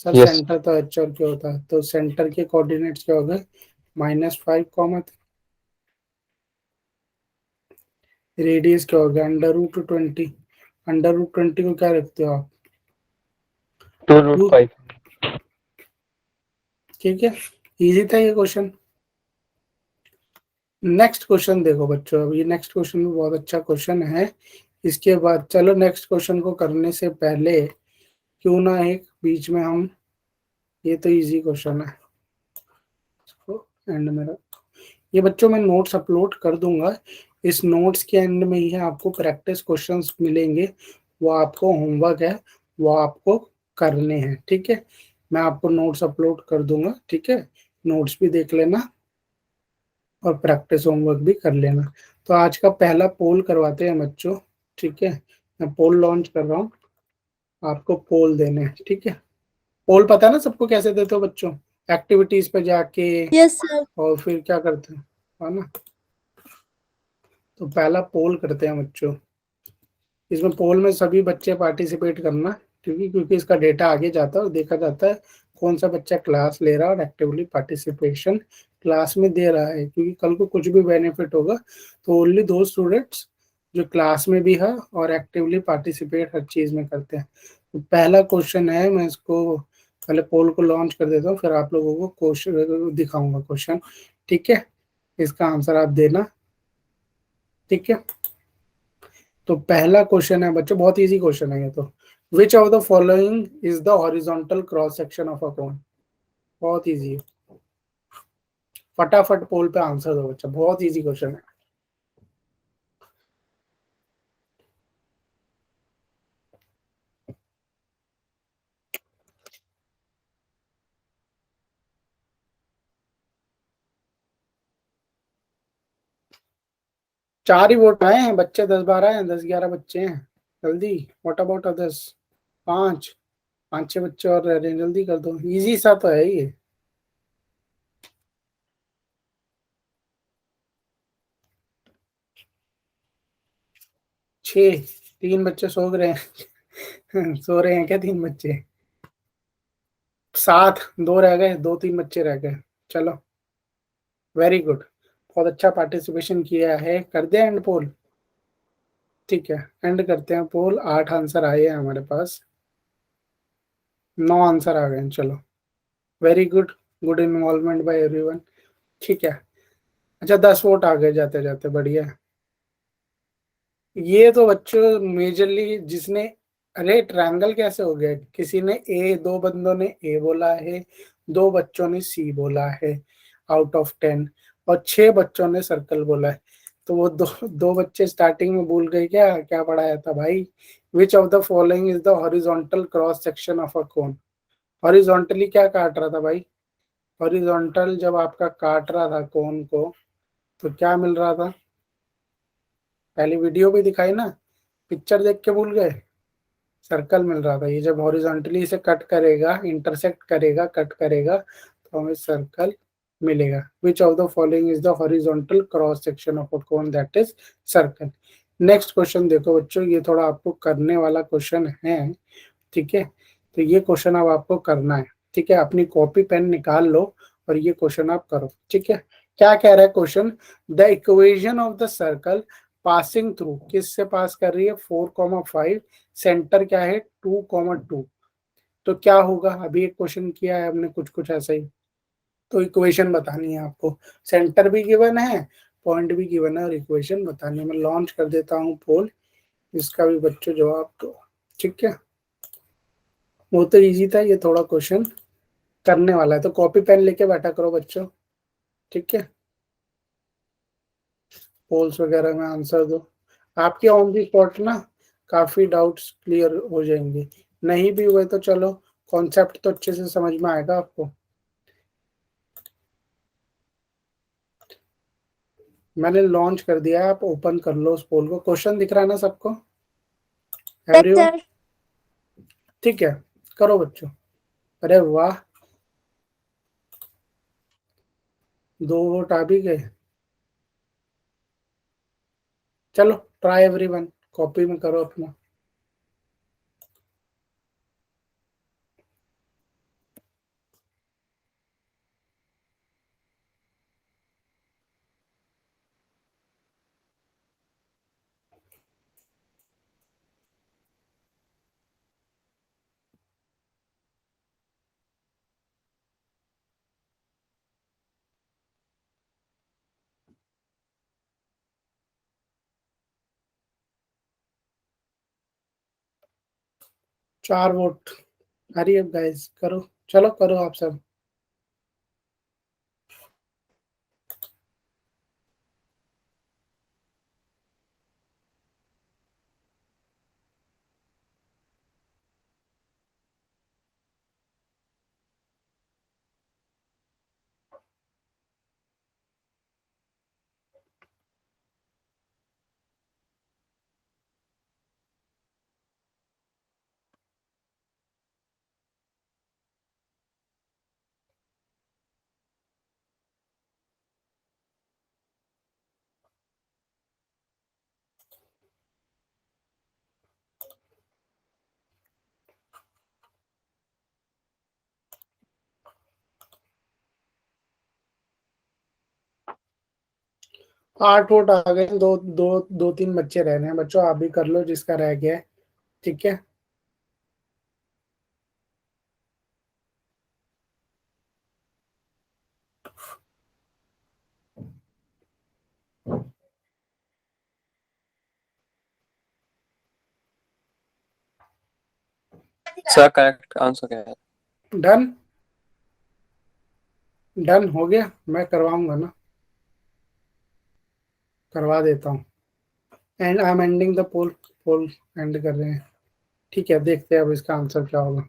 सर यस सेंटर तो एच और के होता है, तो सेंटर के कोऑर्डिनेट्स क्या हो गए, -5, रेडियस क्या हो गया, √20, √20 को क्या रखते हो आप, 2। 2√5। ठीक है, इजी था ये क्वेश्चन। नेक्स्ट क्वेश्चन देखो बच्चों, अब ये नेक्स्ट क्वेश्चन भी बहुत अच्छा क्वेश्चन है। इसके बाद चलो नेक्स्ट क्वेश्चन को करने से पहले क्यों ना एक बीच में हम, ये तो इजी क्वेश्चन है, इसको एंड में रख, ये बच्चों मैं नोट्स अपलोड कर दूंगा, इस नोट्स के एंड में ही आपको प्रैक्टिस क्वेश्चंस मिलेंगे, वो आपको होमवर्क है, वो आपको करने हैं। ठीक है, मैं आपको नोट्स अपलोड कर दूंगा, ठीक है, नोट्स भी देख लेना और प्रैक्टिस होमवर्क भी कर लेना। तो आज का पहला पोल करवाते हैं बच्चों, ठीक है, मैं पोल लॉन्च कर रहा हूँ, आपको पोल देने हैं। ठीक है, पोल पता है ना सबको कैसे देते हो बच्चों, एक्टिविटीज पे जाके, यस सर। और फिर क्या करते हैं, है ना, तो पहला पोल करते हैं बच्चों। इसमें पोल में सभी बच्चे पार्टिसिपेट करना, क्योंकि इसका डेटा आगे जाता है और देखा जाता है कौन सा बच्चा क्लास ले रहा है और एक्टिवली पार्टिसिपेशन क्लास में दे रहा है, क्योंकि कल को कुछ भी बेनिफिट होगा तो ओनली दो स्टूडेंट्स जो क्लास में भी है और एक्टिवली पार्टिसिपेट हर चीज में करते हैं। तो पहला क्वेश्चन है, मैं इसको पहले पोल को लॉन्च कर देता हूँ, फिर आप लोगों को क्वेश्चन दिखाऊंगा क्वेश्चन। ठीक है, इसका आंसर आप देना। ठीक है, तो पहला क्वेश्चन है बच्चों, बहुत इजी क्वेश्चन है ये तो। Which of the following is the horizontal cross section of a cone. बहुत इजी है, फटाफट पोल पे आंसर दो बच्चा, बहुत इजी क्वेश्चन है। चार ही वोट आए हैं बच्चे, 10-12 हैं, 10-11 बच्चे हैं। जल्दी, व्हाट अबाउट अदर्स? पांच, 5-6 बच्चे और रह रहे हैं, जल्दी कर दो, इजी सा तो है ये। 6, 3 बच्चे सो रहे हैं सो रहे हैं क्या 3 बच्चे? 7, 2 रह गए, 2-3 बच्चे रह गए। चलो, वेरी गुड, बहुत अच्छा पार्टिसिपेशन किया है। कर दे एंड पोल। ठीक है, एंड करते हैं पोल। 8 आंसर आए हैं हमारे पास, 9 आंसर आ गए हैं। चलो, very good, good involvement by everyone. ठीक है, अच्छा 10 वोट आ गए जाते जाते, बढ़िया है। ये तो बच्चों मेजरली जिसने, अरे ट्रायंगल कैसे हो गया? किसी ने ए, 2 बंदों ने ए बोला है, 2 बच्चों ने सी बोला है आउट ऑफ 10, और 6 बच्चों ने सर्कल बोला है। तो वो दो बच्चे स्टार्टिंग में भूल गए क्या क्या पढ़ाया था भाई? विच of the following is the horizontal cross section of a cone. Horizontally क्या काट रहा था भाई? हॉरिजॉन्टल जब आपका काट रहा था कोन को, तो क्या मिल रहा था? पहली वीडियो भी दिखाई ना, पिक्चर देख के भूल गए? सर्कल मिल रहा था। ये जब हॉरिजॉन्टली से कट करेगा, इंटरसेक्ट करेगा, कट करेगा, तो हमें सर्कल मिलेगा। विच of the following is the horizontal cross section of a cone, that is circle. Next question देखो बच्चों, ये थोड़ा आपको करने वाला क्वेश्चन है। ठीक है, तो ये क्वेश्चन अब आपको करना है। ठीक है, अपनी कॉपी पेन निकाल लो और ये क्वेश्चन आप करो। ठीक है, क्या कह रहा है question? The equation of the circle passing through, किस से पास कर रही है? 4,5, सेंटर क्या है? 2,2। तो क्या होगा? अभी एक क्वेश्चन किया है हमने कुछ कुछ ऐसा ही, तो इक्वेशन बतानी है आपको। सेंटर भी गिवन है, पॉइंट भी गिवन है, और इक्वेशन बतानी है। मैं लॉन्च कर देता हूँ पोल, इसका भी बच्चों जवाब दो। ठीक है, वो तो इजी था, ये थोड़ा क्वेश्चन करने वाला है, तो कॉपी पेन लेके बैठा करो बच्चों। ठीक है, पोल्स वगैरह में आंसर दो। आपके ऑन दी स्पॉट ना काफी डाउट्स क्लियर हो जाएंगे, नहीं भी हुए तो चलो, कॉन्सेप्ट तो अच्छे से समझ में आएगा आपको। मैंने लॉन्च कर दिया है, आप ओपन कर लो उस पोल को। क्वेश्चन दिख रहा है ना सबको, यस एवरीवन? सर। ठीक है, करो बच्चों। अरे वाह, 2 वोट आ भी गए। चलो, ट्राई एवरीवन, कॉपी में करो अपना। चार वोट। अरे गाइस करो, चलो करो आप सब। 8 वोट आ गए, दो दो दो तीन बच्चे रह रहे हैं बच्चों, आप भी कर लो जिसका रह गया है, ठीक है। सर करेक्ट आंसर क्या है? डन, डन हो गया, मैं करवाऊंगा ना, करवा देता हूँ। And I am ending the poll, poll end कर रहे हैं, ठीक है। देखते हैं अब इसका आंसर क्या होगा।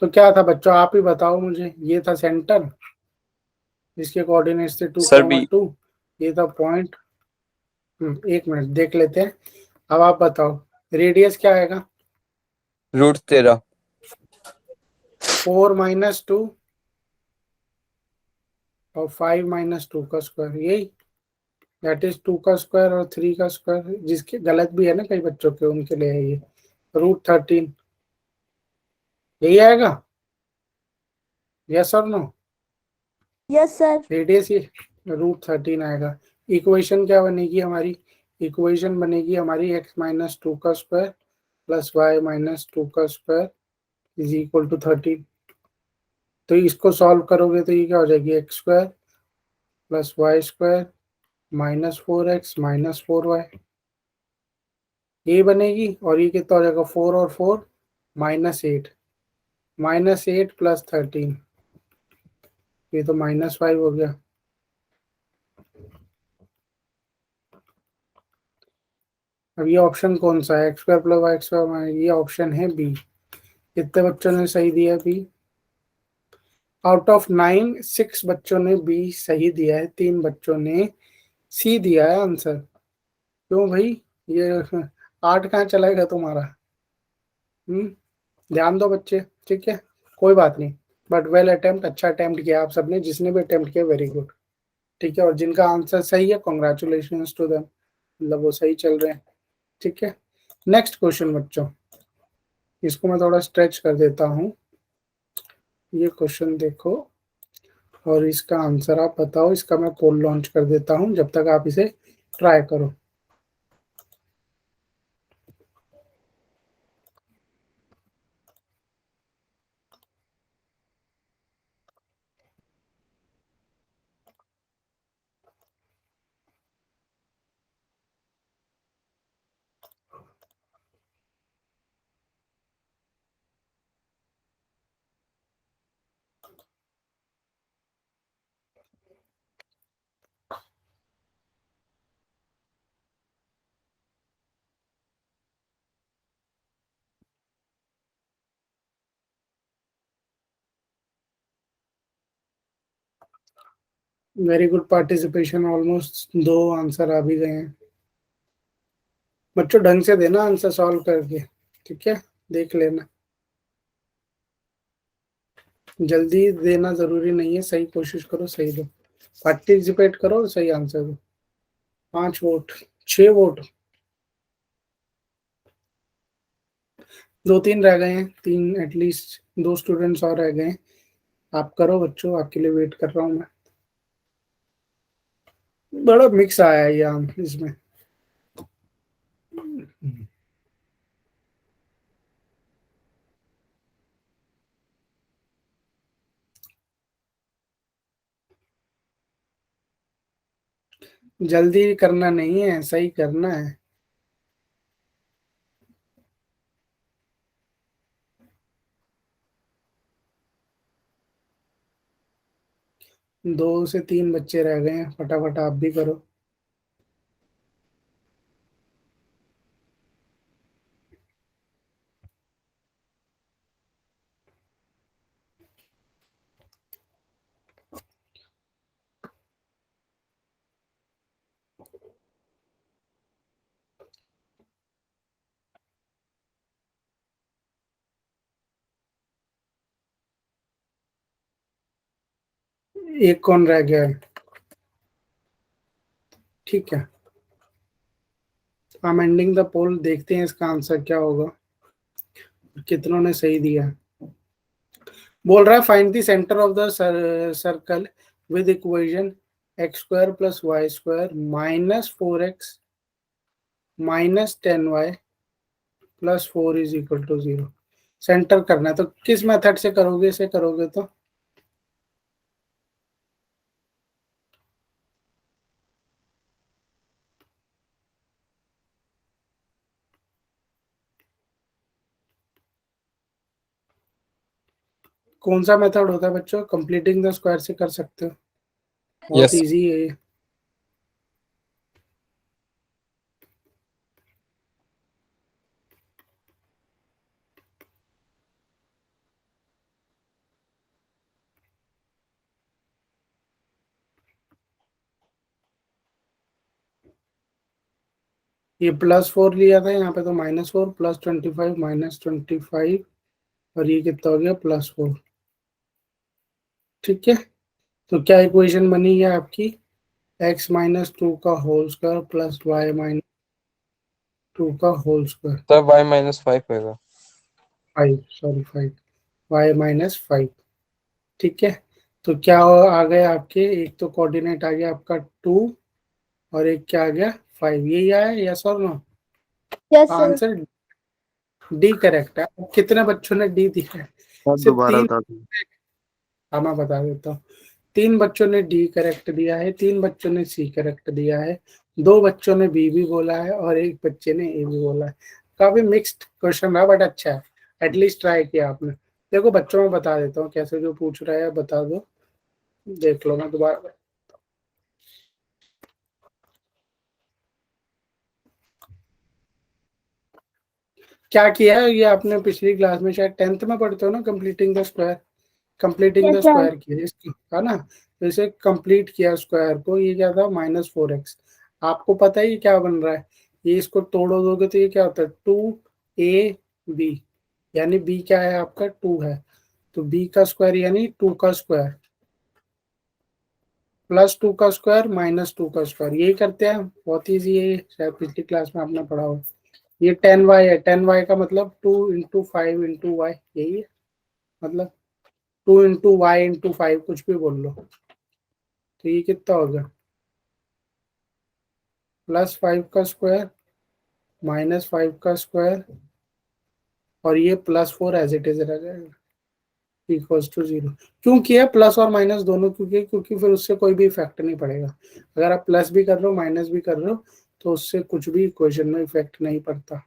तो क्या था बच्चों, आप ही बताओ मुझे। ये था सेंटर, इसके कोऑर्डिनेट्स थे two sir comma b. Two ये था पॉइंट। एक मिनट देख लेते हैं। अब आप बताओ रेडियस क्या आएगा? √13। 4 - 2 और 5 - 2 का स्क्वायर, यही दैट इज 2 का स्क्वायर और 3 का स्क्वायर, जिसके गलत भी है ना कई बच्चों के, उनके लिए है ये √13, यही आएगा, यस और नो? Yes sir. रेडियस ये √13 आएगा। इक्वेशन क्या बनेगी हमारी? इक्वेशन बनेगी हमारी x - 2 का स्क्वायर प्लस y - 2 का स्क्वायर इज इक्वल टू 13। तो इसको सॉल्व करोगे तो ये क्या हो जाएगी, x² plus y² -4x -4y, ये बनेगी। और ये कितना हो जाएगा, 4 और 4 -8, -8 प्लस 13, ये तो -5 हो गया। अब ये ऑप्शन कौन सा है, x² प्लस y²? ये ऑप्शन है बी। कितने बच्चों ने सही दिया बी? आउट ऑफ 9 6 बच्चों ने बी सही दिया है, 3 बच्चों ने सी दिया है आंसर। क्यों भाई, ये 8 कहाँ चला गया तुम्हारा? ध्यान दो बच्चे, ठीक है, कोई बात नहीं। बट वेल अटेम्प्ट, अच्छा अटेम्प्ट किया आप सबने, जिसने भी अटेम्प्ट किया वेरी गुड, ठीक है। और जिनका आंसर सही है कॉन्ग्रेचुलेशन टू देम, मतलब वो सही चल रहे हैं, ठीक है। नेक्स्ट क्वेश्चन बच्चों, इसको मैं थोड़ा स्ट्रेच कर देता हूँ। ये क्वेश्चन देखो और इसका आंसर आप बताओ। इसका मैं पोल लॉन्च कर देता हूँ, जब तक आप इसे ट्राई करो। Very good participation, almost 2 answer आ भी गए हैं बच्चों। ढंग से देना आंसर सॉल्व करके, ठीक है, देख लेना। जल्दी देना जरूरी नहीं है, सही कोशिश करो, सही दो, पार्टिसिपेट करो और सही आंसर दो। 5 वोट, 6 वोट, 2 3 रह गए हैं, 3 एटलीस्ट 2 स्टूडेंट्स और रह गए हैं। आप करो बच्चों, आपके लिए वेट कर रहा हूँ मैं। बड़ा मिक्स आया है ये इसमें। जल्दी करना नहीं है, सही करना है। 2 से 3 बच्चे रह गए हैं, फटाफट आप भी करो। एक कौन रह गया है, ठीक है। आई एम एंडिंग द पोल, देखते हैं इसका आंसर क्या होगा, कितनों ने सही दिया है। बोल रहा है find the centre of the circle with equation x square plus y square minus 4x minus 10y plus 4 is equal to 0। Centre करना है, तो किस मेथड से करोगे? इसे करोगे तो कौन सा मेथड होता है बच्चों? कंप्लीटिंग द स्क्वायर से कर सकते हो, बहुत यस। इजी है ये। ये +4 लिया था, यहाँ पे तो -4 +25 -25 और ये कितना हो गया +4। ठीक है, तो क्या इक्वेशन बनी है आपकी? x-2 का होल स्क्वायर प्लस y-2 का होल स्क्वायर, सर y-5 होगा। 5 सॉरी 5 y-5। ठीक है, तो क्या आ गया आपके? एक तो कोऑर्डिनेट आ गया आपका 2 और एक क्या आ गया 5। यही आया, यस और no? Yes sir. Answer D correct है। कितने बच्चों ने डी दिया है? आप सिर्फ दोबारा 3। बता दो। हाँ मैं बता देता हूँ। 3 बच्चों ने डी करेक्ट दिया है, 3 बच्चों ने सी करेक्ट दिया है, 2 बच्चों ने बी भी बोला है और एक बच्चे ने ए भी बोला है। काफी मिक्स्ड क्वेश्चन रहा बट अच्छा है, एटलीस्ट ट्राई किया आपने। देखो बच्चों में बता देता हूँ कैसे, जो पूछ रहा है बता दो, देख लो। मैं दोबारा क्या किया है ये आपने पिछली क्लास में, शायद 10th में पढ़ते हो ना, completing the square. Completing yes the sir. Square किया इसकी, है ना? तो इसे कंप्लीट किया स्क्वायर को, ये क्या था -4x। आपको पता है ये क्या बन रहा है? ये इसको तोड़ो दोगे तो ये क्या होता है 2ab, यानी b क्या है आपका 2 है, तो b का स्क्वायर यानी 2 का स्क्वायर प्लस 2 का स्क्वायर माइनस 2 का स्क्वायर, यही करते हैं। बहुत ईजी है ये, शायद पिछली क्लास में आपने पढ़ा हो। ये 10y है, 10y का मतलब 2 × 5 × y, यही है मतलब 2 × y × 5, कुछ भी बोल लो। तो ये कितना होगा +5 का स्क्वायर -5 का स्क्वायर और ये +4 एज इट इज रह जाएगा इक्वल्स टू 0। क्यों किया प्लस और माइनस दोनों? क्योंकि फिर उससे कोई भी इफेक्ट नहीं पड़ेगा। अगर आप प्लस भी कर रहे हो माइनस भी कर रहे हो तो उससे कुछ भी इक्वेशन में इफेक्ट नहीं पड़ता।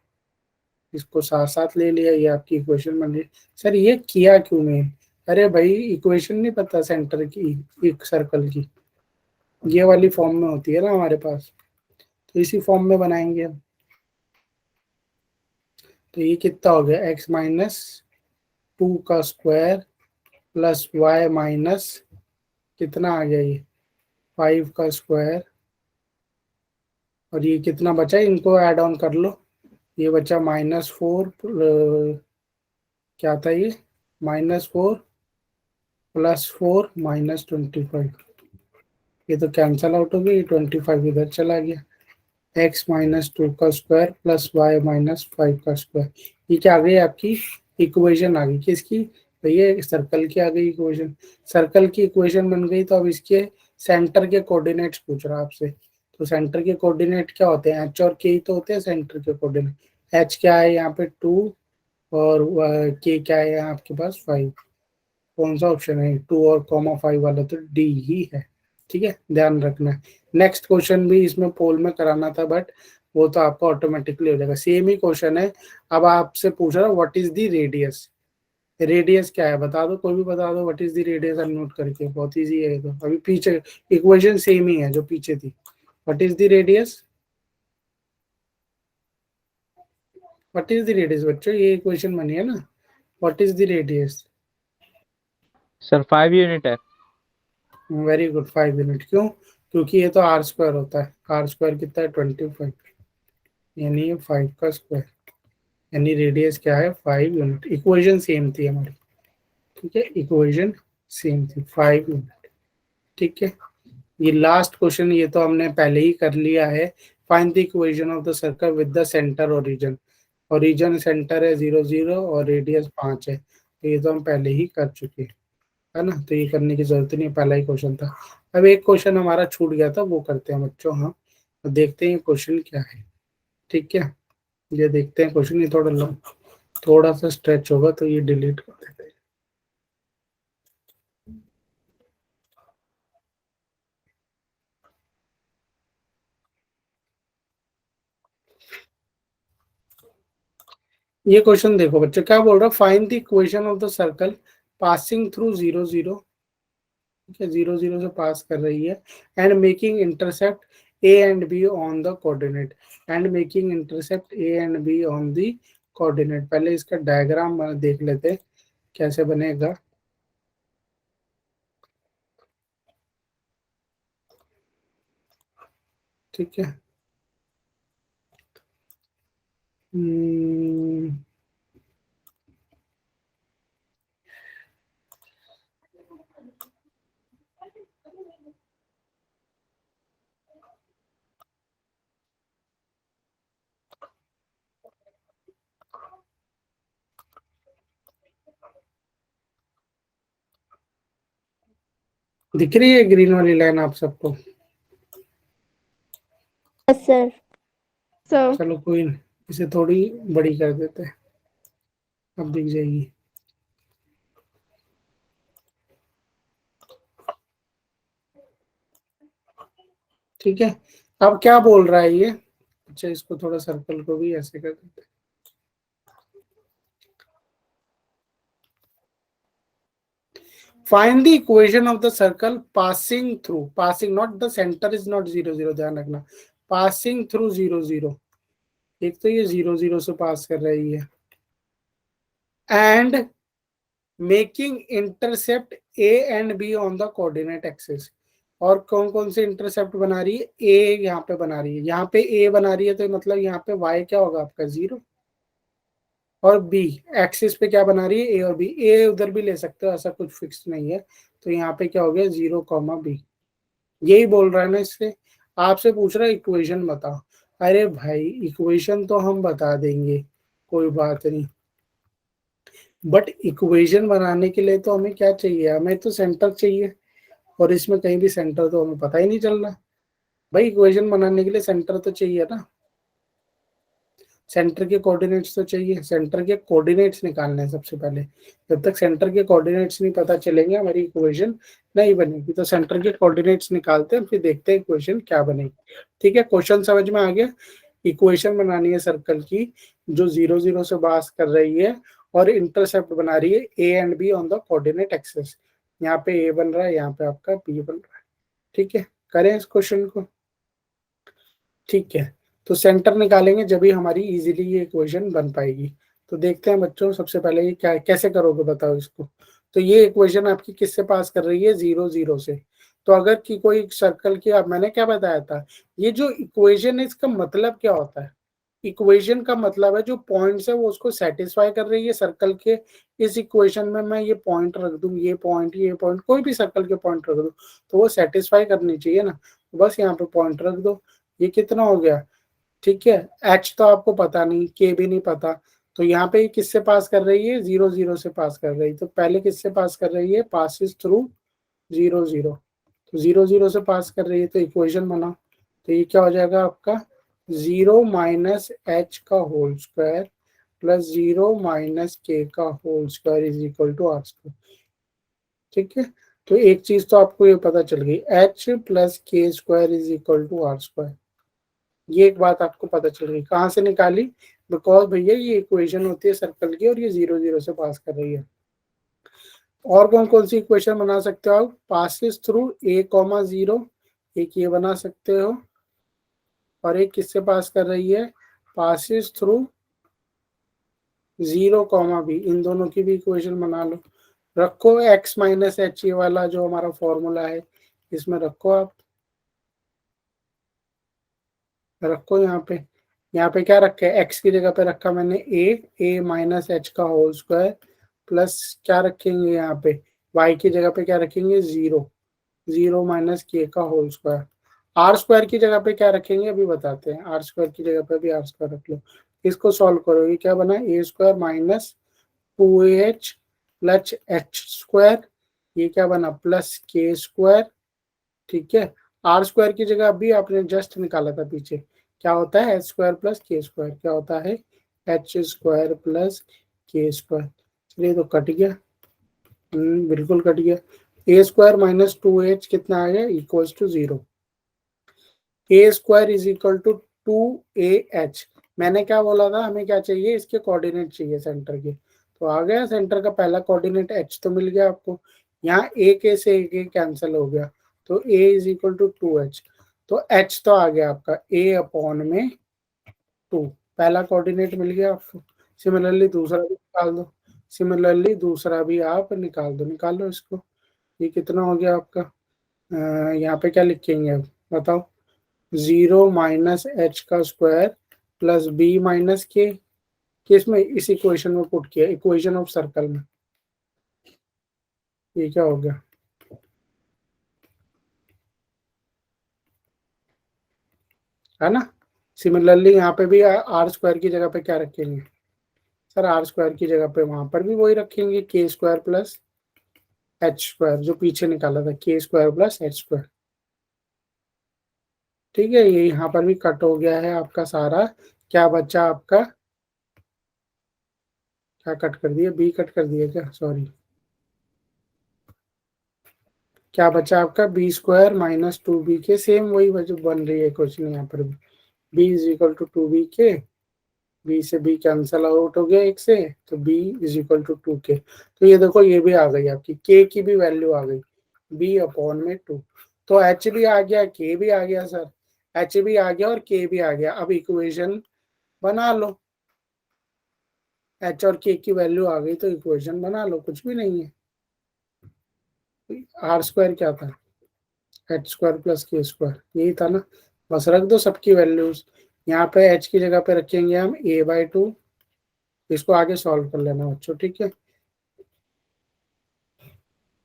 इसको साथ साथ ले लिया, ये आपकी इक्वेशन बन रही। सर ये किया क्यों नहीं? अरे भाई इक्वेशन नहीं पता सेंटर की, एक सर्कल की ये वाली फॉर्म में होती है ना हमारे पास, तो इसी फॉर्म में बनाएंगे हम। तो ये कितना हो गया x-2 का स्क्वायर प्लस y माइनस कितना आ गया ये 5 का स्क्वायर, और ये कितना बचा, इनको ऐड ऑन कर लो। ये बचा -4 क्या था ये -4 +4 -25, ये तो कैंसल आउट हो गया, ये 25 इधर चला गया। x-2 का स्क्वायर प्लस y-5 का स्क्वायर, ये क्या आ गई आपकी इक्वेशन आ गई किसकी? तो ये सर्कल की आ गई इक्वेशन। सर्कल की इक्वेशन बन गई, तो अब इसके सेंटर के कोऑर्डिनेट्स पूछ रहा है आपसे। तो सेंटर के कोऑर्डिनेट क्या होते हैं? h और k ही तो होते हैं सेंटर के कोऑर्डिनेट। h क्या है यहाँ पे 2 और k क्या है यहाँ आपके पास 5। कौन सा ऑप्शन है 2 और -5 वाला? तो डी ही है। ठीक है, ध्यान रखना है। नेक्स्ट क्वेश्चन भी इसमें पोल में कराना था बट वो तो आपका ऑटोमेटिकली हो जाएगा, सेम ही क्वेश्चन है। अब आपसे पूछ रहा है what is the radius. Radius क्या है बता दो, कोई भी बता दो व्हाट इज द रेडियस, अननोट करके। बहुत इजी है ये तो, अभी पीछे इक्वेशन सेम ही है जो पीछे थी। What is the radius? What is the radius बच्चों, ये इक्वेशन बनी है ना। What is the radius? Sir 5 unit है। Very good, 5 unit. क्यों? क्योंकि ये तो आर स्क्वायर होता है, आर स्क्वायर कितना है 25, यानी ये 5 का स्क्वायर, यानी रेडियस क्या है 5 यूनिट। इक्वेशन सेम थी हमारी, ठीक है, इक्वेशन सेम थी 5 यूनिट। ठीक है, ये लास्ट क्वेश्चन ये तो हमने पहले ही कर लिया है। Find the equation of the circle with the centre origin. Origin centre है 0 0 और रेडियस 5 है, तो ये तो हम पहले ही कर चुके हैं। है ना। तो ये करने की जरूरत नहीं, पहला ही क्वेश्चन था। अब एक क्वेश्चन हमारा छूट गया था, वो करते हैं बच्चों। हाँ, तो देखते हैं क्वेश्चन क्या है। ठीक है, ये देखते हैं क्वेश्चन। ये थोड़ा सा स्ट्रेच होगा तो ये डिलीट कर देते हैं। ये क्वेश्चन देखो बच्चों, क्या बोल रहा है, find the equation of the circle passing through 0 0। ठीक है, 0 0 से पास कर रही है, and making intercept A and be on the coordinate, and making intercept A and be on the coordinate. पहले इसका डायग्राम देख लेते हैं कैसे बनेगा। ठीक है, दिख रही है ग्रीन वाली लाइन आप सबको? Yes sir. चलो कोई नहीं, इसे थोड़ी बड़ी कर देते हैं, अब दिख जाएगी। ठीक है, अब क्या बोल रहा है ये? अच्छा, इसको थोड़ा सर्कल को भी ऐसे कर देते हैं। Find the equation of the circle passing through, passing not the centre is not 0 0, ध्यान रखना, पासिंग थ्रू 0 0। एक तो ये 0 0 से पास कर रही है, and making intercept A and be on the coordinate axis. और कौन कौन से इंटरसेप्ट बना रही है? ए यहाँ पे बना रही है, यहाँ पे ए बना रही है, तो मतलब यहाँ पे वाई क्या होगा आपका? 0। और बी एक्सिस पे क्या बना रही है? ए और बी। ए उधर भी ले सकते हो, ऐसा कुछ फिक्स नहीं है। तो यहाँ पे क्या हो गया? 0, बी। यही बोल रहा है ना इससे। आपसे पूछ रहा है इक्वेशन बताओ। अरे भाई, इक्वेशन तो हम बता देंगे, कोई बात नहीं, बट इक्वेशन बनाने के लिए तो हमें क्या चाहिए? हमें तो सेंटर चाहिए, और इसमें कहीं भी सेंटर तो हमें पता ही नहीं चल रहा। भाई, इक्वेशन बनाने के लिए सेंटर तो चाहिए ना, सेंटर के कोऑर्डिनेट्स तो चाहिए। सेंटर के कोऑर्डिनेट्स निकालने हैं सबसे पहले। जब तक सेंटर के कोऑर्डिनेट्स नहीं पता चलेंगे, हमारी इक्वेशन नहीं बनेगी। तो सेंटर के कोऑर्डिनेट्स निकालते हैं, फिर देखते हैं इक्वेशन क्या बनेगी। ठीक है, क्वेश्चन समझ में आ गया? इक्वेशन बनानी है सर्कल की जो 0 0 से पास कर रही है, और इंटरसेप्ट बना रही है A and be on the coordinate axis. यहाँ पे ए बन रहा है, यहाँ पे आपका बी बन रहा है। ठीक है, करें इस क्वेश्चन को। ठीक है, तो सेंटर निकालेंगे जब भी हमारी इजीली ये इक्वेशन बन पाएगी। तो देखते हैं बच्चों, सबसे पहले ये क्या कैसे करोगे बताओ इसको। तो ये इक्वेशन आपकी किससे पास कर रही है? 0 0 से। तो अगर की कोई सर्कल की, अब मैंने क्या बताया था, ये जो इक्वेशन है इसका मतलब क्या होता है? इक्वेशन का मतलब है जो पॉइंट्स है वो उसको सेटिस्फाई कर रही है सर्कल के। इस इक्वेशन में मैं ये पॉइंट रख दूं, ये पॉइंट, कोई भी सर्कल के पॉइंट रख दूं, तो वो सेटिस्फाई करनी चाहिए ना। बस यहाँ पे पॉइंट रख दो। ये कितना हो गया? ठीक है, एच तो आपको पता नहीं, के भी नहीं पता। तो यहाँ पे किससे पास कर रही है? 0 0 से पास कर रही है। तो पहले किससे पास कर रही है? Passes through 0 0। तो 0 0 से पास कर रही है, तो इक्वेशन बनाओ। तो ये क्या हो जाएगा आपका? 0 माइनस एच का whole square plus 0 minus k का whole square is equal to are square. ठीक है, तो एक चीज तो आपको ये पता चल गई, h plus k square is equal to are square. ये एक बात आपको पता चल गई। कहाँ से निकाली? बिकॉज भैया ये इक्वेशन होती है सर्कल की, और ये 0 0 से पास कर रही है। और कौन कौन सी इक्वेशन बना सकते हो आप? पासिस थ्रू ए कॉमा 0, एक ये बना सकते हो, और एक किससे पास कर रही है? Passes through 0 comma B. इन दोनों की भी इक्वेशन बना लो। रखो एक्स माइनस एच, ये वाला जो हमारा फॉर्मूला है इसमें रखो आप, रखो यहाँ पे क्या रखा है? एक्स की जगह पे रखा मैंने ए माइनस एच का होल स्क्वायर, प्लस क्या रखेंगे यहाँ पे? वाई की जगह पे क्या रखेंगे? 0 0 माइनस के का होल स्क्वायर। आर स्क्वायर की जगह पे क्या रखेंगे अभी बताते हैं। आर स्क्वायर की जगह पे भी आर स्क्वायर रख लो। इसको सॉल्व करो, ये क्या बना? A square minus 2 H plus H square ये क्या बना प्लस के स्क्वायर, ठीक है। आर स्क्वायर की जगह अभी आपने जस्ट निकाला था पीछे, क्या होता है H square plus k square, क्या होता है H square plus k square. चलिए तो कट गया, बिल्कुल कट गया। ए स्क्वायर माइनस 2h कितना आ गया equal to 0। A square is equal to 2ah। मैंने क्या बोला था, हमें क्या चाहिए, इसके कोऑर्डिनेट चाहिए सेंटर के, तो आ गया सेंटर का पहला कोऑर्डिनेट h तो मिल गया आपको। यहाँ a के से a कैंसिल हो गया, तो a is equal to 2h, तो h तो आ गया आपका a अपॉन में 2, पहला कोऑर्डिनेट मिल गया आपको। सिमिलरली दूसरा भी निकाल दो, सिमिलरली दूसरा भी आप निकाल दो, निकाल लो इसको। ये कितना हो गया आपका, यहाँ पे क्या लिखेंगे अब बताओ, 0 माइनस एच का स्क्वायर प्लस बी माइनस के, किसमें इस इक्वेशन में पुट किया, इक्वेशन ऑफ सर्कल में। ये क्या हो गया, है ना। सिमिलरली यहाँ पे भी आर स्क्वायर की जगह पे क्या रखेंगे सर, आर स्क्वायर की जगह पे वहां पर भी वही रखेंगे, के स्क्वायर प्लस एच स्क्वायर, जो पीछे निकाला था के स्क्वायर प्लस एच स्क्वायर, ठीक है। ये यहाँ पर भी कट हो गया है आपका सारा, क्या बचा आपका, क्या कट कर दिया, बी कट कर दिया क्या, सॉरी, क्या बचा आपका बी स्क्वायर माइनस 2b के, सेम वही वजह बन रही है क्वेश्चन यहाँ पर भी, b is equal to 2b के, b से b कैंसल आउट हो गया एक से, तो b is equal to 2k। तो ये देखो ये भी आ गई आपकी, k की भी वैल्यू आ गई b अपॉन में 2, तो h भी आ गया k भी आ गया सर, h भी आ गया और k भी आ गया। अब इक्वेशन बना लो, h और k की वैल्यू आ गई तो इक्वेशन बना लो, कुछ भी नहीं है। आर स्क्वायर क्या था, H square plus k square, यही था ना, बस रख दो सबकी वैल्यूज। यहाँ पे h की जगह पे रखेंगे हम a/2, इसको आगे सॉल्व कर लेना बच्चों, ठीक है।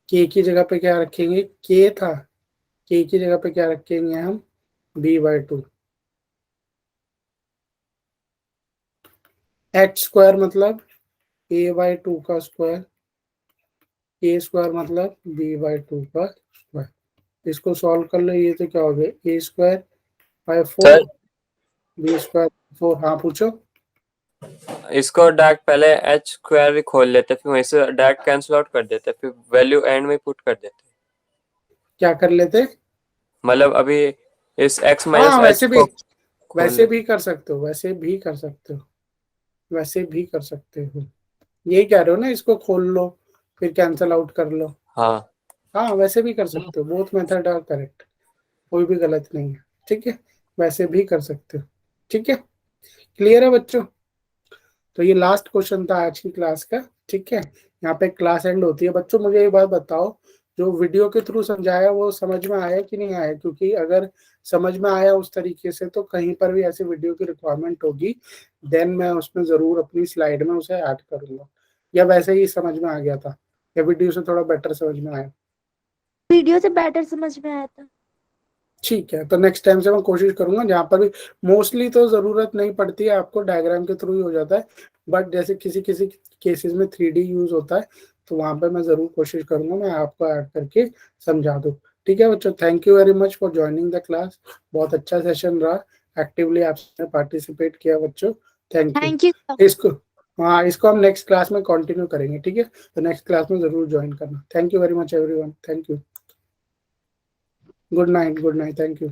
k की जगह पे क्या रखेंगे, k था, k की जगह पे क्या रखेंगे हम b/2। h स्क्वायर मतलब a/2 का स्क्वायर, k स्क्वायर मतलब b/2 का स्क्वायर। इसको सॉल्व कर लो, ये तो क्या हो गया a square by 4 sir b square 4। हाँ पूछो। इसको डायरेक्ट पहले एच स्क्वायर भी खोल लेते, फिर वहीं से डायरेक्ट कैंसिल आउट कर देते, फिर वैल्यू एंड में पुट कर देते। क्या कर लेते, मतलब अभी इस x माइनस हाँ एच को खोल वैसे लेते। भी कर सकते हो, वैसे भी कर सकते हो, वैसे भी कर सकते हो, यही कह रहे हो ना, इसको खोल लो फिर कैंसल आउट कर लो। हाँ हाँ वैसे भी कर सकते हो, बोथ मेथड आर करेक्ट, कोई भी गलत नहीं है, ठीक है, वैसे भी कर सकते हो, ठीक है। क्लियर है बच्चों। तो ये लास्ट क्वेश्चन था आज की क्लास का, ठीक है। यहाँ पे क्लास एंड होती है बच्चों। मुझे ये बात बताओ, जो वीडियो के थ्रू समझाया वो समझ में आया कि नहीं आया, क्योंकि अगर समझ में आया उस तरीके से तो कहीं पर भी ऐसे वीडियो की रिक्वायरमेंट होगी, देन मैं उसमें जरूर अपनी स्लाइड में उसे ऐड करूंगा। या वैसे ही समझ में आ गया था, या वीडियो से थोड़ा बेटर समझ में आया, वीडियो से बेटर समझ में आया था। ठीक है। तो नेक्स्ट टाइम से मैं कोशिश करूंगा, जहाँ पर भी मोस्टली तो जरूरत नहीं पड़ती है आपको, डायग्राम के थ्रू ही हो जाता है, बट जैसे किसी किसी केसेस में 3D यूज होता है, तो वहां पर मैं जरूर कोशिश करूंगा मैं आपको ऐड करके समझा दूं, ठीक है बच्चों। Thank you very much for joining the class, बहुत अच्छा सेशन रहा, एक्टिवली आपने पार्टिसिपेट किया बच्चों, थैंक यू। Thank you. इसको, हाँ इसको हम नेक्स्ट क्लास में कंटिन्यू करेंगे, ठीक है। तो नेक्स्ट क्लास में जरूर ज्वाइन करना। Thank you very much everyone, thank you, good night, good night, thank you.